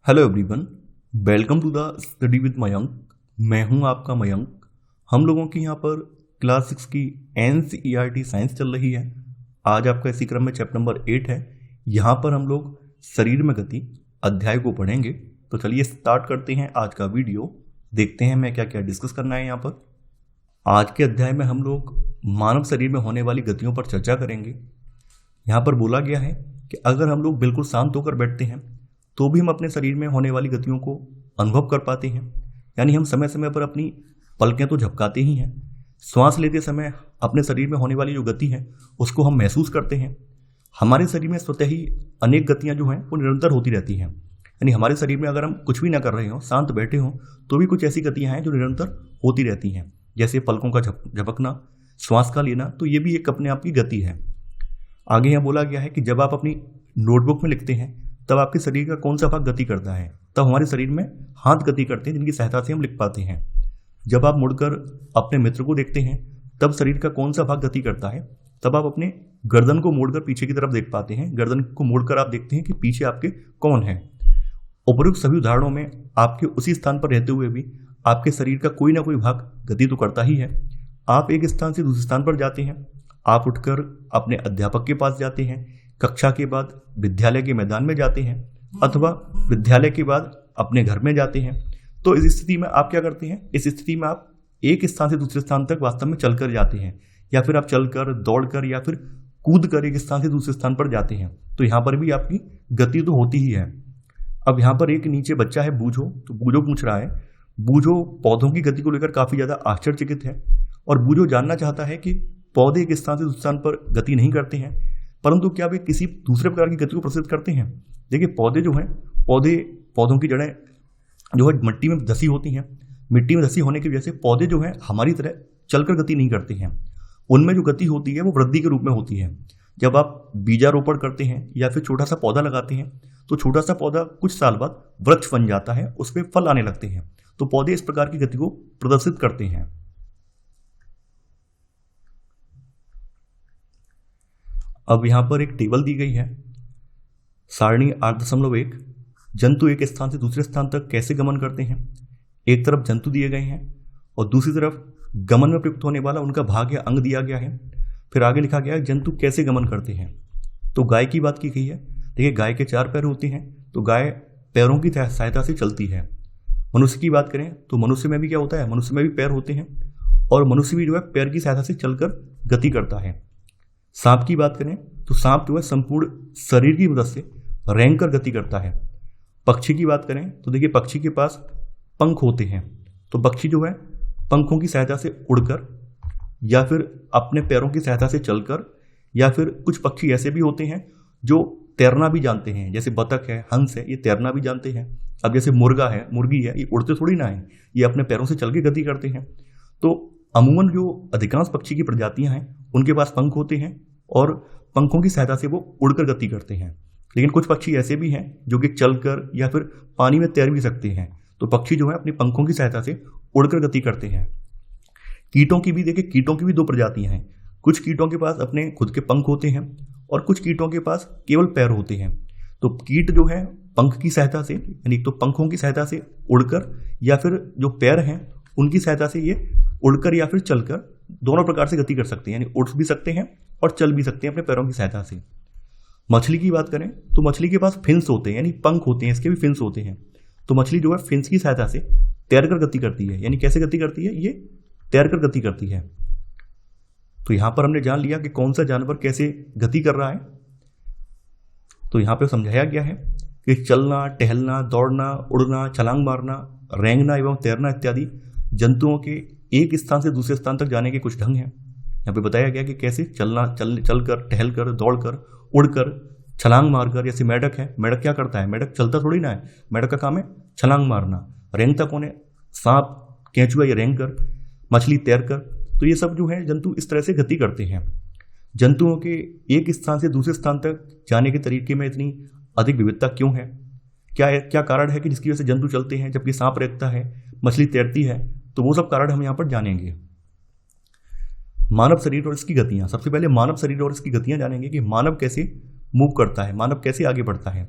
Hello everyone, welcome to the study with Mayank. मैं हूं आपका मयंक। हम लोगों की यहां पर क्लास 6 की एनसीईआरटी साइंस चल रही है। आज आपका इसी क्रम में चैप्टर नंबर 8 है। यहां पर हम लोग शरीर में गति अध्याय को पढ़ेंगे। तो चलिए स्टार्ट करते हैं आज का वीडियो। देखते हैं मैं क्या क्या डिस्कस करना है यहाँ पर। आज के अध्याय में हम लोग मानव शरीर में होने वाली गतियों पर चर्चा करेंगे। यहाँ पर बोला गया है कि अगर हम लोग बिल्कुल शांत होकर बैठते हैं तो भी हम अपने शरीर में होने वाली गतियों को अनुभव कर पाते हैं। यानी हम समय समय पर अपनी पलकें तो झपकाते ही हैं। श्वास लेते समय अपने शरीर में होने वाली जो गति है उसको हम महसूस करते हैं। हमारे शरीर में स्वतः ही अनेक गतियां जो हैं वो निरंतर होती रहती हैं। यानी हमारे शरीर में अगर हम कुछ भी ना कर रहे हों, शांत बैठे हों, तो भी कुछ ऐसी गतियां हैं जो निरंतर होती रहती हैं। जैसे पलकों का झपकना, श्वास का लेना, तो ये भी एक अपने आप की गति है। आगे यहाँ बोला गया है कि जब आप अपनी नोटबुक में लिखते हैं तब आपके शरीर का कौन सा भाग गति करता है। तब हमारे शरीर में हाथ गति करते हैं जिनकी सहायता से हम लिख पाते हैं। जब आप मुड़कर अपने मित्र को देखते हैं तब शरीर का कौन सा भाग गति करता है। तब आप अपने गर्दन को मोड़कर पीछे की तरफ देख पाते हैं। गर्दन को मोड़कर आप देखते हैं कि पीछे आपके कौन है। उपयुक्त सभी उदाहरणों में आपके उसी स्थान पर रहते हुए भी आपके शरीर का कोई ना कोई भाग गति तो करता ही है। आप एक स्थान से दूसरे स्थान पर जाते हैं। आप उठकर अपने अध्यापक के पास जाते हैं, कक्षा के बाद विद्यालय के मैदान में जाते हैं, अथवा विद्यालय के बाद अपने घर में जाते हैं। तो इस स्थिति में आप क्या करते हैं? इस स्थिति में आप एक स्थान से दूसरे स्थान तक वास्तव में चलकर जाते हैं, या फिर आप चलकर, दौड़कर, या फिर कूदकर एक स्थान से दूसरे स्थान पर जाते हैं। तो यहाँ पर भी आपकी गति तो होती ही है। अब यहाँ पर एक नीचे बच्चा है बूझो, तो बूझो पूछ रहा है, बूझो पौधों की गति को लेकर काफी ज्यादा आश्चर्यचकित है और बूझो जानना चाहता है कि पौधे एक स्थान से दूसरे स्थान पर गति नहीं करते हैं, परंतु क्या वे किसी दूसरे प्रकार की गति को प्रदर्शित करते हैं। देखिए, पौधे जो हैं, पौधों की जड़ें जो है मिट्टी में धसी होती हैं। मिट्टी में धसी होने की वजह से पौधे जो हैं हमारी तरह चलकर गति नहीं करते हैं। उनमें जो गति होती है वो वृद्धि के रूप में होती है। जब आप बीजारोपण करते हैं या फिर छोटा सा पौधा लगाते हैं तो छोटा सा पौधा कुछ साल बाद वृक्ष बन जाता है, उस पर फल आने लगते हैं। तो पौधे इस प्रकार की गति को प्रदर्शित करते हैं। अब यहां पर एक टेबल दी गई है, सारणी 8.1। जंतु एक स्थान से दूसरे स्थान तक कैसे गमन करते हैं। एक तरफ जंतु दिए गए हैं और दूसरी तरफ गमन में प्रयुक्त होने वाला उनका भाग या अंग दिया गया है। फिर आगे लिखा गया है जंतु कैसे गमन करते हैं। तो गाय की बात की गई है। देखिए, गाय के 4 पैर होते हैं, तो गाय पैरों की सहायता से चलती है। मनुष्य की बात करें तो मनुष्य में भी क्या होता है, मनुष्य में भी पैर होते हैं और मनुष्य भी जो है पैर की सहायता से चलकर गति करता है। सांप की बात करें तो सांप जो है संपूर्ण शरीर की मदद से रेंग कर गति करता है। पक्षी की बात करें तो देखिए, पक्षी के पास पंख होते हैं, तो पक्षी जो है पंखों की सहायता से उड़कर या फिर अपने पैरों की सहायता से चलकर, या फिर कुछ पक्षी ऐसे भी होते हैं जो तैरना भी जानते हैं, जैसे बतख है, हंस है, ये तैरना भी जानते हैं। अब जैसे मुर्गा है, मुर्गी है, ये उड़ते थोड़ी ना है, ये अपने पैरों से चल के गति करते हैं। तो अमूमन जो अधिकांश पक्षी की प्रजातियां हैं उनके पास पंख होते हैं और पंखों की सहायता से वो उड़कर गति करते हैं। लेकिन कुछ पक्षी ऐसे भी हैं जो कि चलकर या फिर पानी में तैर भी सकते हैं। तो पक्षी जो है अपनी पंखों की सहायता से उड़कर गति करते हैं। कीटों की भी देखिए, कीटों की भी 2 प्रजातियां हैं। कुछ कीटों के पास अपने खुद के पंख होते हैं और कुछ कीटों के पास केवल पैर होते हैं। तो कीट जो है पंख की सहायता से, यानी तो पंखों की सहायता से उड़कर, या फिर जो पैर हैं उनकी सहायता से ये उड़कर या फिर चलकर दोनों प्रकार से गति कर सकते हैं। यानी उड़ भी सकते हैं और चल भी सकते हैं अपने पैरों की सहायता से। मछली की बात करें तो मछली के पास फिन्स होते हैं, यानी पंख होते हैं, इसके भी फिन्स होते हैं। तो मछली जो है फिन्स की सहायता से तैरकर गति करती है। यानी कैसे गति करती है, ये तैरकर गति करती है। तो यहां पर हमने जान लिया कि कौन सा जानवर कैसे गति कर रहा है। तो यहां पर समझाया गया है कि चलना, टहलना, दौड़ना, उड़ना, छलांग मारना, रेंगना एवं तैरना इत्यादि जंतुओं के एक स्थान से दूसरे स्थान तक जाने के कुछ ढंग हैं। यहाँ पे बताया गया कि कैसे चलकर, टहलकर, दौड़कर, उड़कर, छलांग मारकर। जैसे मेढक है, मेढक क्या करता है, मेढक चलता थोड़ी ना है, मेढक का काम है छलांग मारना। रेंगता कौन है, सांप, केंचुआ, ये रेंग कर, मछली तैर कर। तो ये सब जो है जंतु इस तरह से गति करते हैं। जंतुओं के एक स्थान से दूसरे स्थान तक जाने के तरीके में इतनी अधिक विविधता क्यों है, क्या कारण है कि जिसकी वजह से जंतु चलते हैं जबकि सांप रेंगता है, मछली तैरती है। तो वो सब कारण हम यहाँ पर जानेंगे। मानव शरीर और इसकी गतियां। सबसे पहले मानव शरीर और इसकी गतियां जानेंगे कि मानव कैसे मूव करता है, मानव कैसे आगे बढ़ता है।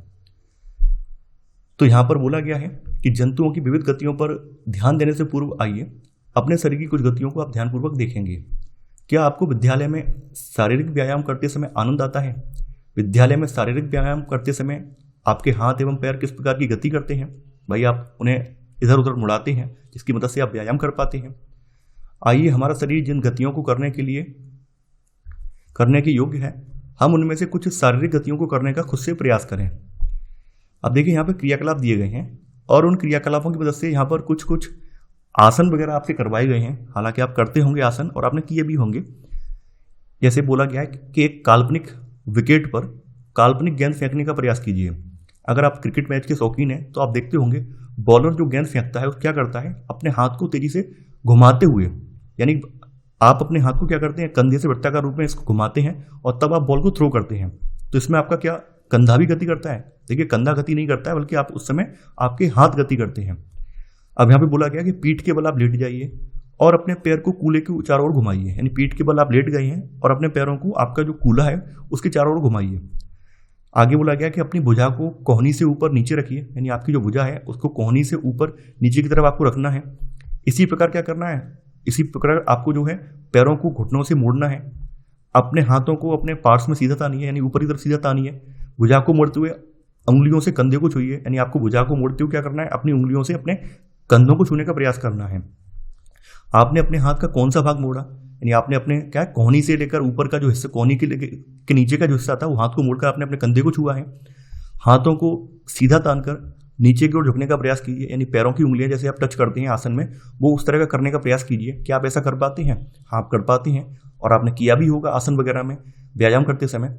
तो यहाँ पर बोला गया है कि जंतुओं की विविध गतियों पर ध्यान देने से पूर्व आइए अपने शरीर की कुछ गतियों को आप ध्यानपूर्वक देखेंगे। क्या आपको विद्यालय में शारीरिक व्यायाम करते समय आनंद आता है? विद्यालय में शारीरिक व्यायाम करते समय आपके हाथ एवं पैर किस प्रकार की गति करते हैं? भाई आप उन्हें इधर उधर मुड़ाते हैं जिसकी मदद से आप व्यायाम कर पाते हैं। आइए हमारा शरीर जिन गतियों को करने के योग्य है, हम उनमें से कुछ शारीरिक गतियों को करने का खुद से प्रयास करें। अब देखिए यहाँ पर क्रियाकलाप दिए गए हैं और उन क्रियाकलापों की मदद से यहाँ पर कुछ कुछ आसन वगैरह आपसे करवाए गए हैं। हालांकि आप करते होंगे आसन और आपने किए भी होंगे। जैसे बोला गया है कि एक काल्पनिक विकेट पर काल्पनिक गेंद फेंकने का प्रयास कीजिए। अगर आप क्रिकेट मैच के शौकीन हैं तो आप देखते होंगे बॉलर जो गेंद फेंकता है वो क्या करता है, अपने हाथ को तेजी से घुमाते हुए, यानी आप अपने हाथ को क्या करते हैं, कंधे से वृत्ताकार रूप में इसको घुमाते हैं और तब आप बॉल को थ्रो करते हैं। तो इसमें आपका क्या कंधा भी गति करता है? देखिए कंधा गति नहीं करता है, बल्कि आप उस समय आपके हाथ गति करते हैं। अब यहाँ पे बोला गया कि पीठ के बल आप लेट जाइए और अपने पैर को कूल्हे के चारों ओर घुमाइए। यानी पीठ के बल आप लेट गए हैं और अपने पैरों को आपका जो कूल्हा है उसके चारों ओर घुमाइए। आगे बोला गया कि अपनी भुजा को कोहनी से ऊपर नीचे रखिए। यानी आपकी जो भुजा है उसको कोहनी से ऊपर नीचे की तरफ आपको रखना है। इसी प्रकार क्या करना है, इसी प्रकार आपको जो है पैरों को घुटनों से मोड़ना है। अपने हाथों को अपने पार्ट्स में सीधा तानिए, यानी ऊपरी तरफ सीधा तानिए। भुजा को मोड़ते हुए उंगलियों से कंधे को छूइए। यानी आपको भुजा को मोड़ते हुए क्या करना है, अपनी उंगलियों से अपने कंधों को छूने का प्रयास करना है। आपने अपने हाथ का कौन सा भाग मोड़ा, यानी आपने अपने क्या कोहनी से लेकर ऊपर का जो हिस्सा, कोहनी के नीचे का जो हिस्सा था वो हाथ को मोड़कर आपने अपने कंधे को छुआ है। हाथों को सीधा तानकर नीचे की ओर झुकने का प्रयास कीजिए। यानी पैरों की उंगलियां जैसे आप टच करते हैं आसन में, वो उस तरह का करने का प्रयास कीजिए। क्या आप ऐसा कर पाते हैं? हाँ, आप कर पाते हैं और आपने किया भी होगा आसन वगैरह में व्यायाम करते समय।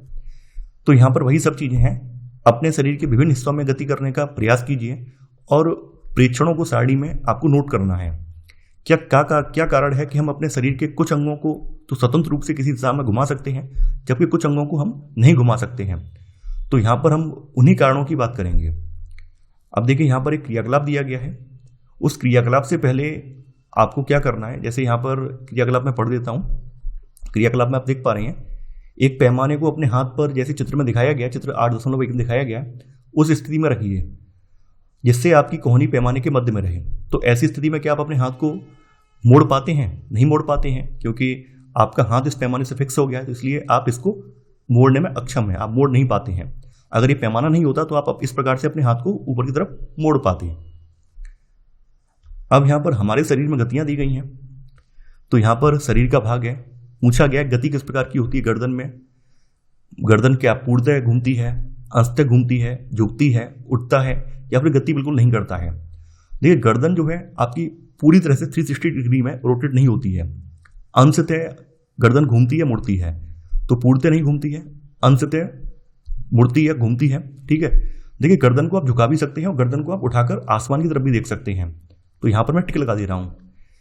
तो यहाँ पर वही सब चीज़ें हैं। अपने शरीर के विभिन्न हिस्सों में गति करने का प्रयास कीजिए और प्रेक्षणों को सारणी में आपको नोट करना है। क्या कारण है कि हम अपने शरीर के कुछ अंगों को तो स्वतंत्र रूप से किसी दिशा में घुमा सकते हैं, जबकि कुछ अंगों को हम नहीं घुमा सकते हैं। तो यहाँ पर हम उन्हीं कारणों की बात करेंगे। अब देखिए यहाँ पर एक क्रियाकलाप दिया गया है। उस क्रियाकलाप से पहले आपको क्या करना है, जैसे यहाँ पर क्रियाकलाप में पढ़ देता हूँ। क्रियाकलाप में आप देख पा रहे हैं एक पैमाने को अपने हाथ पर, जैसे चित्र में दिखाया गया, चित्र 8.1 में दिखाया गया, उस स्थिति में रखिए जिससे आपकी कोहनी पैमाने के मध्य में रहे। तो ऐसी स्थिति में क्या आप अपने हाथ को मोड़ पाते हैं? नहीं मोड़ पाते हैं, क्योंकि आपका हाथ इस पैमाने से फिक्स हो गया है। तो इसलिए आप इसको मोड़ने में अक्षम हैं, आप मोड़ नहीं पाते हैं। अगर ये पैमाना नहीं होता तो आप इस प्रकार से अपने हाथ को ऊपर की तरफ मोड़ पाते हैं। अब यहाँ पर हमारे शरीर में गतियाँ दी गई हैं। तो यहाँ पर शरीर का भाग है, पूछा गया गति किस प्रकार की होती है गर्दन में। गर्दन क्या पूर्णतः घूमती है, अंशतः घूमती है, झुकती है, उठता है, या फिर गति बिल्कुल नहीं करता है? देखिए गर्दन जो है आपकी पूरी तरह से 360 डिग्री में रोटेट नहीं होती है। अंशतः गर्दन घूमती है, मुड़ती है। तो पूर्णतः नहीं घूमती है, अंशतः मुड़ती है, घूमती है। ठीक है, देखिए गर्दन को आप झुका भी सकते हैं और गर्दन को आप उठाकर आसमान की तरफ भी देख सकते हैं। तो यहाँ पर मैं टिक लगा दे रहा हूँ।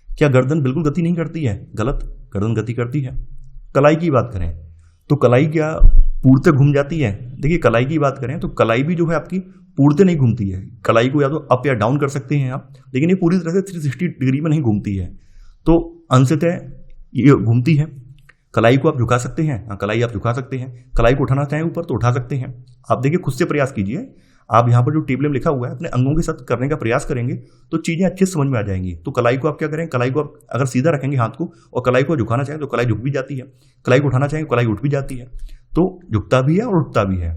क्या गर्दन बिल्कुल गति नहीं करती है? गलत, गर्दन गति करती है। कलाई की बात करें तो कलाई क्या पूर्णतः घूम जाती है? देखिए कलाई की बात करें तो कलाई भी जो है आपकी पूर्णतः नहीं घूमती है। कलाई को या तो अप या डाउन कर सकते हैं आप, लेकिन ये पूरी तरह से 360 डिग्री में नहीं घूमती है। तो अंशतः ये घूमती है। कलाई को आप झुका सकते हैं, हाँ कलाई आप झुका सकते हैं। कलाई को उठाना चाहें ऊपर तो उठा सकते हैं। आप देखिए खुद से प्रयास कीजिए। आप यहाँ पर जो टेबल में लिखा हुआ है अपने अंगों के साथ करने का प्रयास करेंगे तो चीज़ें अच्छे से समझ में आ जाएंगी। तो कलाई को आप क्या करें, कलाई को आप अगर सीधा रखेंगे हाथ को और कलाई को झुकाना चाहें तो कलाई झुक भी जाती है, कलाई को उठाना चाहें कलाई उठ भी जाती है। तो झुकता भी है और उठता भी है।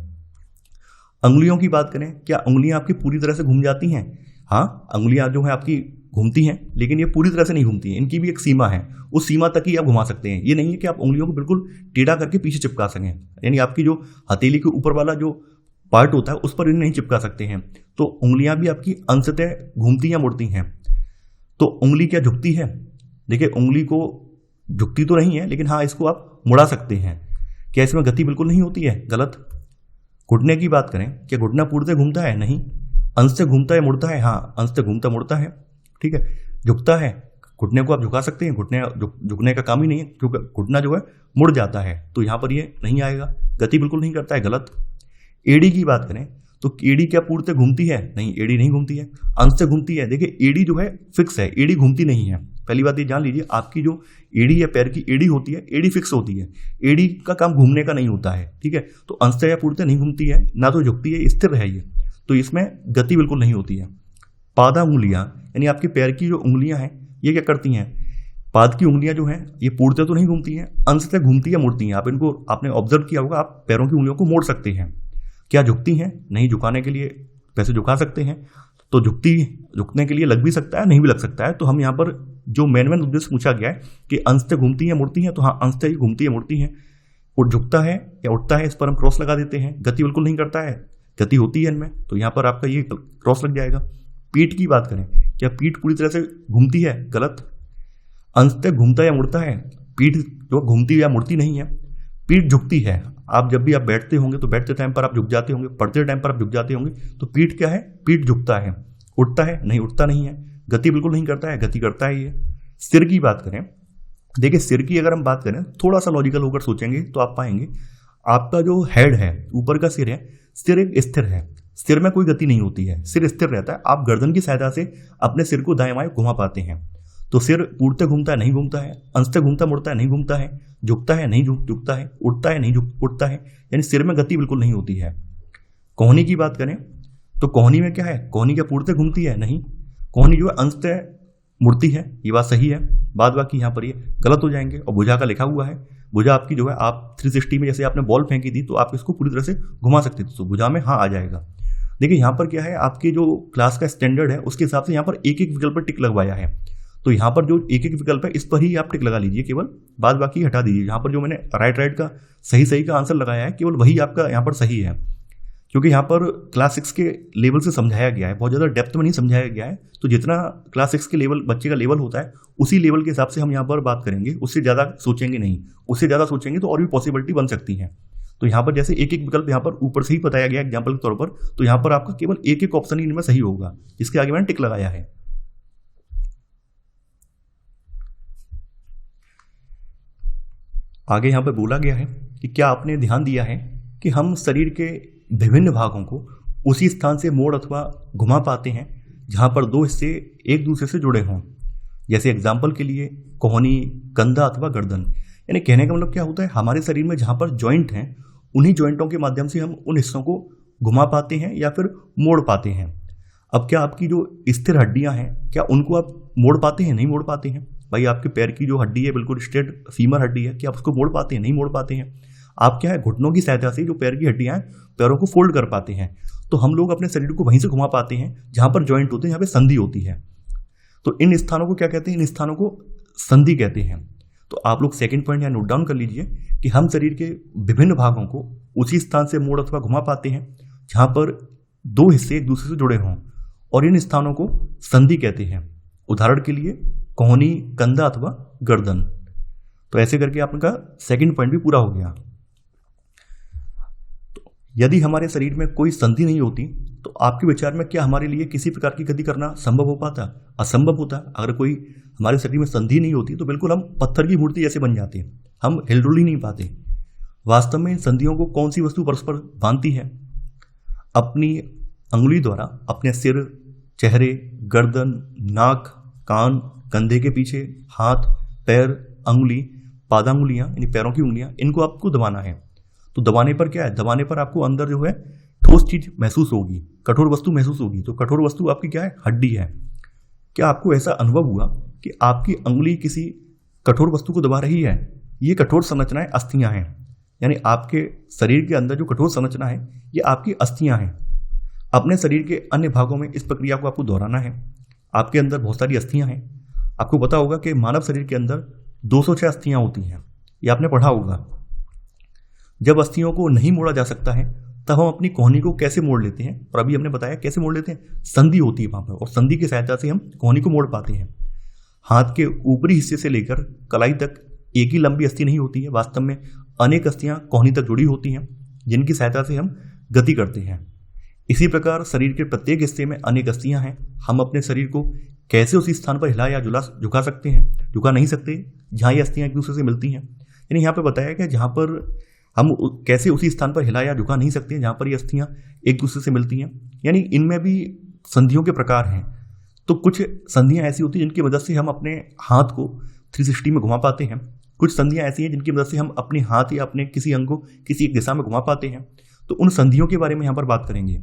अंगुलियों की बात करें, क्या उंगलियां आपकी पूरी तरह से घूम जाती हैं? हाँ, अंगुलियां जो है आपकी घूमती हैं, लेकिन ये पूरी तरह से नहीं घूमती हैं। इनकी भी एक सीमा है, उस सीमा तक ही आप घुमा सकते हैं। ये नहीं है कि आप उंगलियों को बिल्कुल टेढ़ा करके पीछे चिपका सकें। यानी आपकी जो हथेली के ऊपर वाला जो पार्ट होता है उस पर इन्हें नहीं चिपका सकते हैं। तो उंगलियां भी आपकी अंशतः घूमती या मुड़ती हैं। तो उंगली क्या झुकती है? देखिए उंगली को झुकती तो नहीं है, लेकिन हाँ इसको आप मुड़ा सकते हैं। क्या इसमें गति बिल्कुल नहीं होती है? गलत। घुटने की बात करें, क्या घुटना पूर्णतः घूमता है? नहीं, अंश से घूमता है, मुड़ता है। हाँ, अंश से घूमता मुड़ता है। ठीक है, झुकता है। घुटने को आप झुका सकते हैं, घुटने झुकने का काम ही नहीं है, क्योंकि घुटना जो है मुड़ जाता है। तो यहाँ पर ये नहीं आएगा, गति बिल्कुल नहीं करता है। गलत। एड़ी की बात करें तो एड़ी क्या पूर्णतः घूमती है? नहीं, एड़ी नहीं घूमती है, अंश से घूमती है। देखिए एड़ी जो है फिक्स है, एड़ी घूमती नहीं है। पहली बात ये जान लीजिए, आपकी जो एड़ी या पैर की एड़ी होती है, एड़ी फिक्स होती है। एड़ी का काम घूमने का नहीं होता है। ठीक है, तो अंश से या पूर्णतः नहीं घूमती है, ना तो झुकती है, स्थिर है ये। तो इसमें गति बिल्कुल नहीं होती है। पादा उंगलियां यानी आपके पैर की जो उंगलियां हैं ये क्या करती हैं, पाद की उंगलियां जो हैं ये पूर्णतः तो नहीं घूमती हैं, अंशतः घूमती या मुड़ती हैं। आप इनको आपने ऑब्जर्व किया होगा, आप पैरों की उंगलियों को मोड़ सकते हैं। क्या झुकती हैं? नहीं, झुकाने के लिए पैसे झुका सकते हैं, तो झुकने के लिए लग भी सकता है, नहीं भी लग सकता है। तो हम यहाँ पर जो मेन उद्देश्य पूछा गया है कि अंशतः घूमती हैं मुड़ती हैं, तो हाँ अंशतः ही घूमती है मुड़ती हैं। और झुकता है या उठता है, इस पर हम क्रॉस लगा देते हैं। गति बिल्कुल नहीं करता है, गति होती है इनमें, तो यहाँ पर आपका ये क्रॉस लग जाएगा। पीठ की बात करें, क्या पीठ पूरी तरह से घूमती है? गलत, अंशतः घूमता या मुड़ता है। पीठ जो घूमती या मुड़ती नहीं है, पीठ झुकती है। आप जब भी आप बैठते होंगे तो बैठते टाइम पर आप झुक जाते होंगे, पढ़ते टाइम पर आप झुक जाते होंगे, तो पीठ क्या है? पीठ झुकता है। उठता है? नहीं, उठता नहीं है। गति बिल्कुल नहीं करता है, गति करता है ये। सिर की बात करें, देखिए सिर की अगर हम बात करें, थोड़ा सा लॉजिकल होकर सोचेंगे तो आप पाएंगे आपका जो हेड है, ऊपर का सिर है, सिर एक स्थिर है, सिर में कोई गति नहीं होती है, सिर स्थिर रहता है। आप गर्दन की सहायता से अपने सिर को दाएं बाएं घुमा पाते हैं। तो सिर पूर्णतः घूमता है? नहीं घूमता है। अंशतः घूमता मुड़ता है? नहीं घूमता है। झुकता है? नहीं झुकता है। उठता है? नहीं उठता है। यानी सिर में गति बिल्कुल नहीं होती है। कोहनी की बात करें तो कोहनी में क्या है? कोहनी क्या पूर्णतः घूमती है? नहीं, कोहनी जो है अंशतः मुड़ती है, ये बात सही है। बाद बाकी यहाँ पर ये गलत हो जाएंगे। और भुजा का लिखा हुआ है, भुजा आपकी जो है आप 360 में जैसे आपने बॉल फेंकी थी तो आप इसको पूरी तरह से घुमा सकते थे, तो भुजा में हाँ आ जाएगा। देखिए यहाँ पर क्या है, आपके जो क्लास का स्टैंडर्ड है उसके हिसाब से यहाँ पर एक एक विकल्प पर टिक लगवाया है। तो यहाँ पर जो एक एक विकल्प है इस पर ही आप टिक लगा लीजिए, केवल बाद बाकी हटा दीजिए। यहाँ पर जो मैंने राइट का सही का आंसर लगाया है केवल वही आपका यहाँ पर सही है, क्योंकि यहाँ पर क्लास 6 के लेवल से समझाया गया है, बहुत ज़्यादा डेप्थ में नहीं समझाया गया है। तो जितना क्लास 6 के लेवल बच्चे का लेवल होता है उसी लेवल के हिसाब से हम यहाँ पर बात करेंगे, उससे ज़्यादा सोचेंगे नहीं। उससे ज़्यादा सोचेंगे तो और भी पॉसिबिलिटी बन सकती हैं। तो यहाँ पर जैसे एक एक विकल्प यहाँ पर ऊपर से ही बताया गया एग्जाम्पल के तौर पर, तो यहाँ पर आपका केवल एक एक ऑप्शन ही इनमें सही होगा, जिसके आगे मैंने टिक लगाया है। आगे यहाँ पर बोला गया है कि क्या आपने ध्यान दिया है कि हम शरीर के विभिन्न भागों को उसी स्थान से मोड़ अथवा घुमा पाते हैं जहाँ पर दो हिस्से एक दूसरे से जुड़े हों। जैसे एग्जाम्पल के लिए कोहनी, कंधा अथवा गर्दन। यानी कहने का मतलब क्या होता है, हमारे शरीर में जहाँ पर जॉइंट हैं उन्हीं जॉइंटों के माध्यम से हम उन हिस्सों को घुमा पाते हैं या फिर मोड़ पाते हैं। अब क्या आपकी जो स्थिर हड्डियां हैं क्या उनको आप मोड़ पाते हैं? नहीं मोड़ पाते हैं। भाई आपके पैर की जो हड्डी है बिल्कुल स्ट्रेट फीमर हड्डी है, क्या आप उसको मोड़ पाते हैं? नहीं मोड़ पाते हैं। आप क्या है, घुटनों की सहायता से जो पैर की हड्डियां हैं पैरों को फोल्ड कर पाते हैं। तो हम लोग अपने शरीर को वहीं से घुमा पाते हैं जहां पर जॉइंट होते हैं, जहाँ पे संधि होती है। तो इन स्थानों को क्या कहते हैं? इन स्थानों को संधि कहते हैं। तो आप लोग सेकंड पॉइंट यहाँ नोट डाउन कर लीजिए कि हम शरीर के विभिन्न भागों को उसी स्थान से मोड़ अथवा घुमा पाते हैं जहां पर दो हिस्से एक दूसरे से जुड़े हों, और इन स्थानों को संधि कहते हैं। उदाहरण के लिए कोहनी, कंधा अथवा गर्दन। तो ऐसे करके आपका सेकंड पॉइंट भी पूरा हो गया। तो यदि हमारे शरीर में कोई संधि नहीं होती तो आपके विचार में क्या हमारे लिए किसी प्रकार की गति करना संभव हो पाता? असंभव होता। अगर कोई हमारे शरीर में संधि नहीं होती तो बिल्कुल हम पत्थर की मूर्ति जैसे बन जाते, हम हिलडुल ही नहीं पाते। वास्तव में इन संधियों को कौन सी वस्तु परस्पर बांधती है? अपनी अंगुली द्वारा अपने सिर, चेहरे, गर्दन, नाक, कान, कंधे के पीछे, हाथ, पैर, अंगुली, पादांगुलियां यानी पैरों की उंगलियां, इनको आपको दबाना है। तो दबाने पर क्या है, दबाने पर आपको अंदर जो है ठोस चीज महसूस होगी, कठोर वस्तु महसूस होगी। तो कठोर वस्तु आपकी क्या है? हड्डी है। क्या आपको ऐसा अनुभव हुआ कि आपकी अंगुली किसी कठोर वस्तु को दबा रही है? ये कठोर संरचनाएं अस्थियां हैं, यानी आपके शरीर के अंदर जो कठोर संरचना है ये आपकी अस्थियां हैं। अपने शरीर के अन्य भागों में इस प्रक्रिया को आपको दोहराना है। आपके अंदर बहुत सारी अस्थियां हैं। आपको पता होगा कि मानव शरीर के अंदर 206 अस्थियां होती हैं, ये आपने पढ़ा होगा। जब अस्थियों को नहीं मोड़ा जा सकता है तब हम अपनी कोहनी को कैसे मोड़ लेते हैं, और अभी हमने बताया कैसे मोड़ लेते हैं। संधि होती है वहां पर, और संधि की सहायता से हम कोहनी को मोड़ पाते हैं। हाथ के ऊपरी हिस्से से लेकर कलाई तक एक ही लंबी अस्थि नहीं होती है, वास्तव में अनेक अस्थियां कोहनी तक जुड़ी होती हैं जिनकी सहायता से हम गति करते हैं। इसी प्रकार शरीर के प्रत्येक हिस्से में अनेक अस्थियां हैं। हम अपने शरीर को कैसे उसी स्थान पर हिला या झुका सकते हैं? झुका नहीं सकते जहां ये अस्थियां एक दूसरे से मिलती हैं। यानी यहाँ पे बताया गया जहां पर हम कैसे उसी स्थान पर हिला या झुका नहीं सकते जहां पर ये अस्थियां एक दूसरे से मिलती हैं। यानी इनमें भी संधियों के प्रकार हैं। तो कुछ संधियां ऐसी होती हैं जिनकी मदद से हम अपने हाथ को 360 में घुमा पाते हैं। कुछ संधियां ऐसी हैं जिनकी मदद से हम अपने हाथ या अपने किसी अंग को किसी एक दिशा में घुमा पाते हैं। तो उन संधियों के बारे में यहाँ पर बात करेंगे।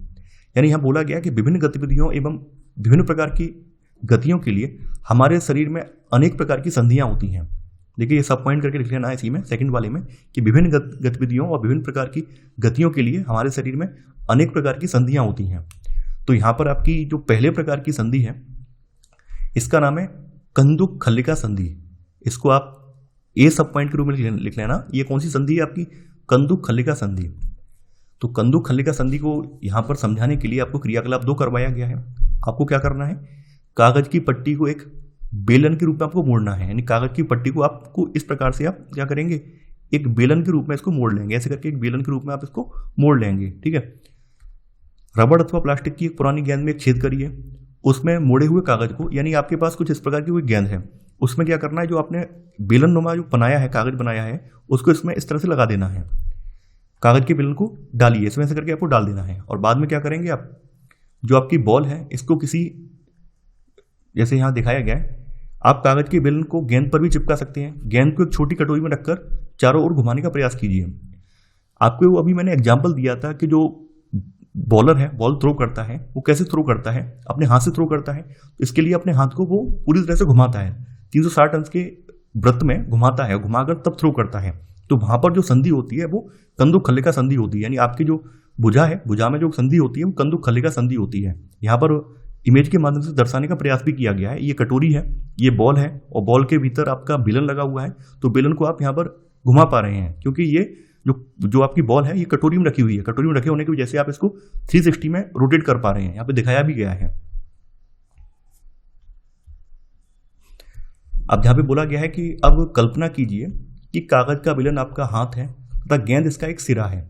यानी यहाँ बोला गया कि विभिन्न गतिविधियों एवं विभिन्न प्रकार की गतियों के लिए हमारे शरीर में अनेक प्रकार की संधियाँ होती हैं। देखिए ये सब पॉइंट करके लिख लेना है इसी में, सेकंड वाले में, कि विभिन्न गतिविधियों और विभिन्न प्रकार की गतियों के लिए हमारे शरीर में अनेक प्रकार की संधियाँ होती हैं। तो यहाँ पर आपकी जो पहले प्रकार की संधि है इसका नाम है कंदुक खल्लिका संधि। इसको आप ए सब पॉइंट के रूप में लिख लेना। ये कौन सी संधि है आपकी? कंदुक खल्लिका संधि। तो कंदुक खल्लिका संधि को यहाँ पर समझाने के लिए आपको क्रियाकलाप 2 करवाया गया है। आपको क्या करना है, कागज की पट्टी को एक बेलन के रूप में आपको मोड़ना है। यानी कागज की पट्टी को आपको इस प्रकार से आप क्या करेंगे, एक बेलन के रूप में इसको मोड़ लेंगे। ऐसे करके एक बेलन के रूप में आप इसको मोड़ लेंगे, ठीक है। रबड़ अथवा प्लास्टिक की एक पुरानी गेंद में एक छेद करिए, उसमें मोड़े हुए कागज को, यानी आपके पास कुछ इस प्रकार की कोई गेंद है, उसमें क्या करना है, जो आपने बेलन नुमा जो बनाया है, कागज बनाया है, उसको इसमें इस तरह से लगा देना है। कागज के बेलन को डालिए, इसमें ऐसे करके आपको डाल देना है। और बाद में क्या करेंगे आप, जो आपकी बॉल है इसको किसी, जैसे यहाँ दिखाया गया है, आप कागज के बेलन को गेंद पर भी चिपका सकते हैं। गेंद को एक छोटी कटोरी में रखकर चारों ओर घुमाने का प्रयास कीजिए। आपको अभी मैंने एग्जाम्पल दिया था कि जो बॉलर है, बॉल थ्रो करता है, वो कैसे थ्रो करता है, अपने हाथ से थ्रो करता है। तो इसके लिए अपने हाथ को वो पूरी तरह से घुमाता है, 360 अंश के वृत्त में घुमाता है, घुमाकर तब थ्रो करता है। तो वहां पर जो संधि होती है वो कंदुक खल्लिका संधि होती है। यानी आपकी जो भुजा है, भुजा में जो संधि होती है वो कंदुक खल्लिका संधि होती है। यहाँ पर इमेज के माध्यम से दर्शाने का प्रयास भी किया गया है। ये कटोरी है, ये बॉल है, और बॉल के भीतर आपका बेलन लगा हुआ है। तो बेलन को आप यहाँ पर घुमा पा रहे हैं, क्योंकि ये जो आपकी बॉल है ये कटोरी में रखी हुई है। कटोरी में रखे होने की वजह से आप इसको 360 में रोटेट कर पा रहे हैं। यहाँ पे दिखाया भी गया है। अब यहाँ पे बोला गया है कि अब कल्पना कीजिए कि कागज का बेलन आपका हाथ है तथा गेंद इसका एक सिरा है।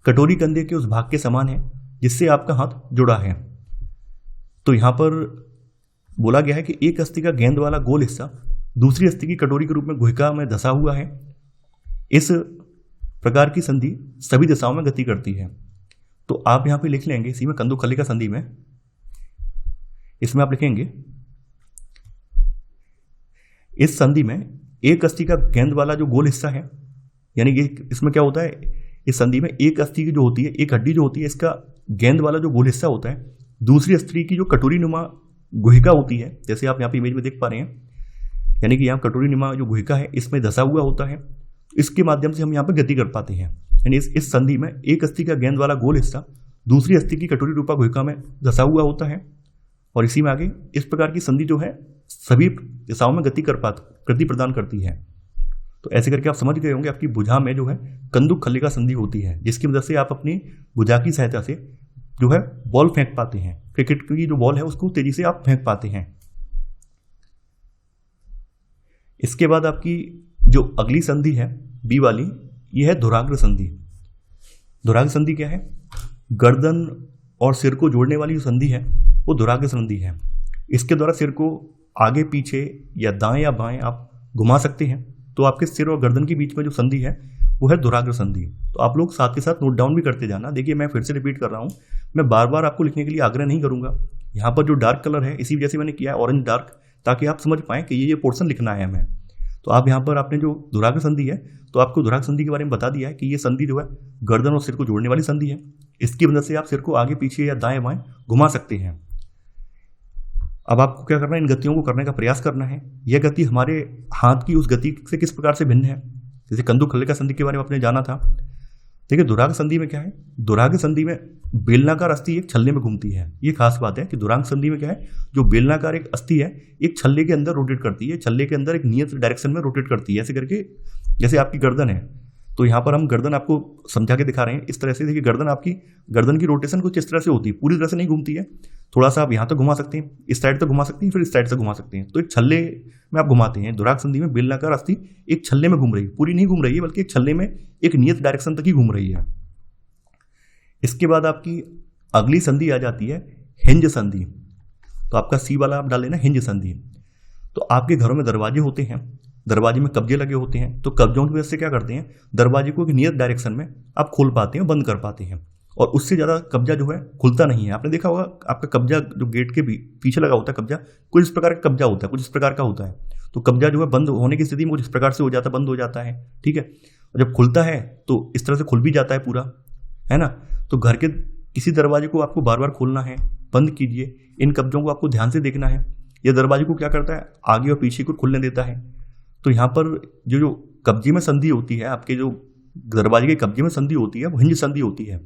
कटोरी कंधे के उस भाग के समान है जिससे आपका हाथ जुड़ा है। तो यहाँ पर बोला गया है कि एक अस्थि का गेंद वाला गोल हिस्सा दूसरी अस्थि की कटोरी के रूप में गुहिका में धंसा हुआ है। इस प्रकार की संधि सभी दिशाओं में गति करती है। तो आप यहाँ पे लिख लेंगे इसी में कंदुक खल्लिका संधि में, इसमें आप लिखेंगे, इस संधि में एक अस्थि का गेंद वाला जो गोल हिस्सा है, यानी कि इसमें क्या होता है, इस संधि में एक अस्थि की जो होती है, एक हड्डी जो होती है, इसका गेंद वाला जो गोल हिस्सा होता है, दूसरी अस्थि की जो कटोरी नुमा गुहिका होती है, जैसे आप यहाँ पे इमेज में देख पा रहे हैं, यानी कि यहाँ कटोरी नुमा जो गुहिका है इसमें धंसा हुआ होता है। इसके माध्यम से हम यहाँ पर गति कर पाते हैं। यानी इस संधि में एक अस्थि का गेंद वाला गोल हिस्सा दूसरी अस्थि की कटोरी रूपा गुहिका में धंसा हुआ होता है, और इसी में आगे इस प्रकार की संधि जो है सभी दिशाओं में गति प्रदान करती है। तो ऐसे करके आप समझ गए होंगे आपकी भुजा में जो है कंदुक खल्लिका संधि होती है, जिसकी मदद से आप अपनी भुजा की सहायता से जो है बॉल फेंक पाते हैं। क्रिकेट की जो बॉल है उसको तेजी से आप फेंक पाते हैं। इसके बाद आपकी जो अगली संधि है बी वाली, ये है धुराग्र संधि। धुराग्र संधि क्या है, गर्दन और सिर को जोड़ने वाली जो संधि है वो धुराग्र संधि है। इसके द्वारा सिर को आगे पीछे या दाएं या बाएं आप घुमा सकते हैं। तो आपके सिर और गर्दन के बीच में जो संधि है वो है धुराग्र संधि। तो आप लोग साथ के साथ नोट डाउन भी करते जाना। देखिए मैं फिर से रिपीट कर रहा हूँ, मैं बार बार आपको लिखने के लिए आग्रह नहीं करूंगा। यहाँ पर जो डार्क कलर है इसी वजह से मैंने किया है ऑरेंज डार्क, ताकि आप समझ पाएं कि ये पोर्शन लिखना है हमें। तो आप यहाँ पर आपने जो धुराग्र संधि है, तो आपको धुराग्र संधि के बारे में बता दिया है कि ये संधि जो है गर्दन और सिर को जोड़ने वाली संधि है। इसकी मदद से आप सिर को आगे पीछे या दाएं बाएं घुमा सकते हैं। अब आपको क्या करना है, इन गतियों को करने का प्रयास करना है। यह गति हमारे हाथ की उस गति से किस प्रकार से भिन्न है। जैसे कंदुक खल्लिका संधि के बारे में आपने जाना था। देखिए धुराग्र संधि में क्या है, धुराग्र संधि में बेलनाकार अस्थि एक छल्ले में घूमती है। ये खास बात है कि धुराग्र संधि में क्या है, जो बेलनाकार एक अस्थि है एक छल्ले के अंदर रोटेट करती है, छल्ले के अंदर एक नियत डायरेक्शन में रोटेट करती है। ऐसे करके जैसे आपकी गर्दन है, तो यहाँ पर हम गर्दन आपको समझा के दिखा रहे हैं इस तरह से। देखिए गर्दन की रोटेशन कुछ इस तरह से होती है, पूरी तरह से नहीं घूमती है। थोड़ा सा आप यहाँ तक घुमा सकते हैं, इस साइड तक घुमा सकते हैं, फिर इस साइड से घुमा सकते हैं। तो एक छल्ले में आप घुमाते हैं। धुराग्र संधि में बेलनाकार अस्थि एक छल्ले में घूम रही है, पूरी नहीं घूम रही है, बल्कि एक छल्ले में एक नियत डायरेक्शन तक ही घूम रही है। इसके बाद आपकी अगली संधि आ जाती है हिंज संधि। तो आपका सी वाला आप डाल लेना हिंज संधि। तो आपके घरों में दरवाजे होते हैं, दरवाजे में कब्जे लगे होते हैं। तो कब्जों की वजह से क्या करते हैं, दरवाजे को एक नियत डायरेक्शन में आप खोल पाते हैं, बंद कर पाते हैं, और उससे ज़्यादा कब्जा जो है खुलता नहीं है। आपने देखा होगा आपका कब्जा जो गेट के पीछे लगा होता है, कब्जा कुछ इस प्रकार का कब्जा होता है, कुछ इस प्रकार का होता है। तो कब्जा जो है बंद होने की स्थिति में कुछ इस प्रकार से हो जाता है, बंद हो जाता है, ठीक है। और जब खुलता है तो इस तरह से खुल भी जाता है पूरा, है ना। तो घर के इसी दरवाजे को आपको बार बार खोलना है, बंद कीजिए। इन कब्जों को आपको ध्यान से देखना है। यह दरवाजे को क्या करता है, आगे और पीछे को खुलने देता है। तो यहाँ पर जो कब्जे में संधि होती है, आपके जो दरवाजे के कब्जे में संधि होती है वो हिंज संधि होती है।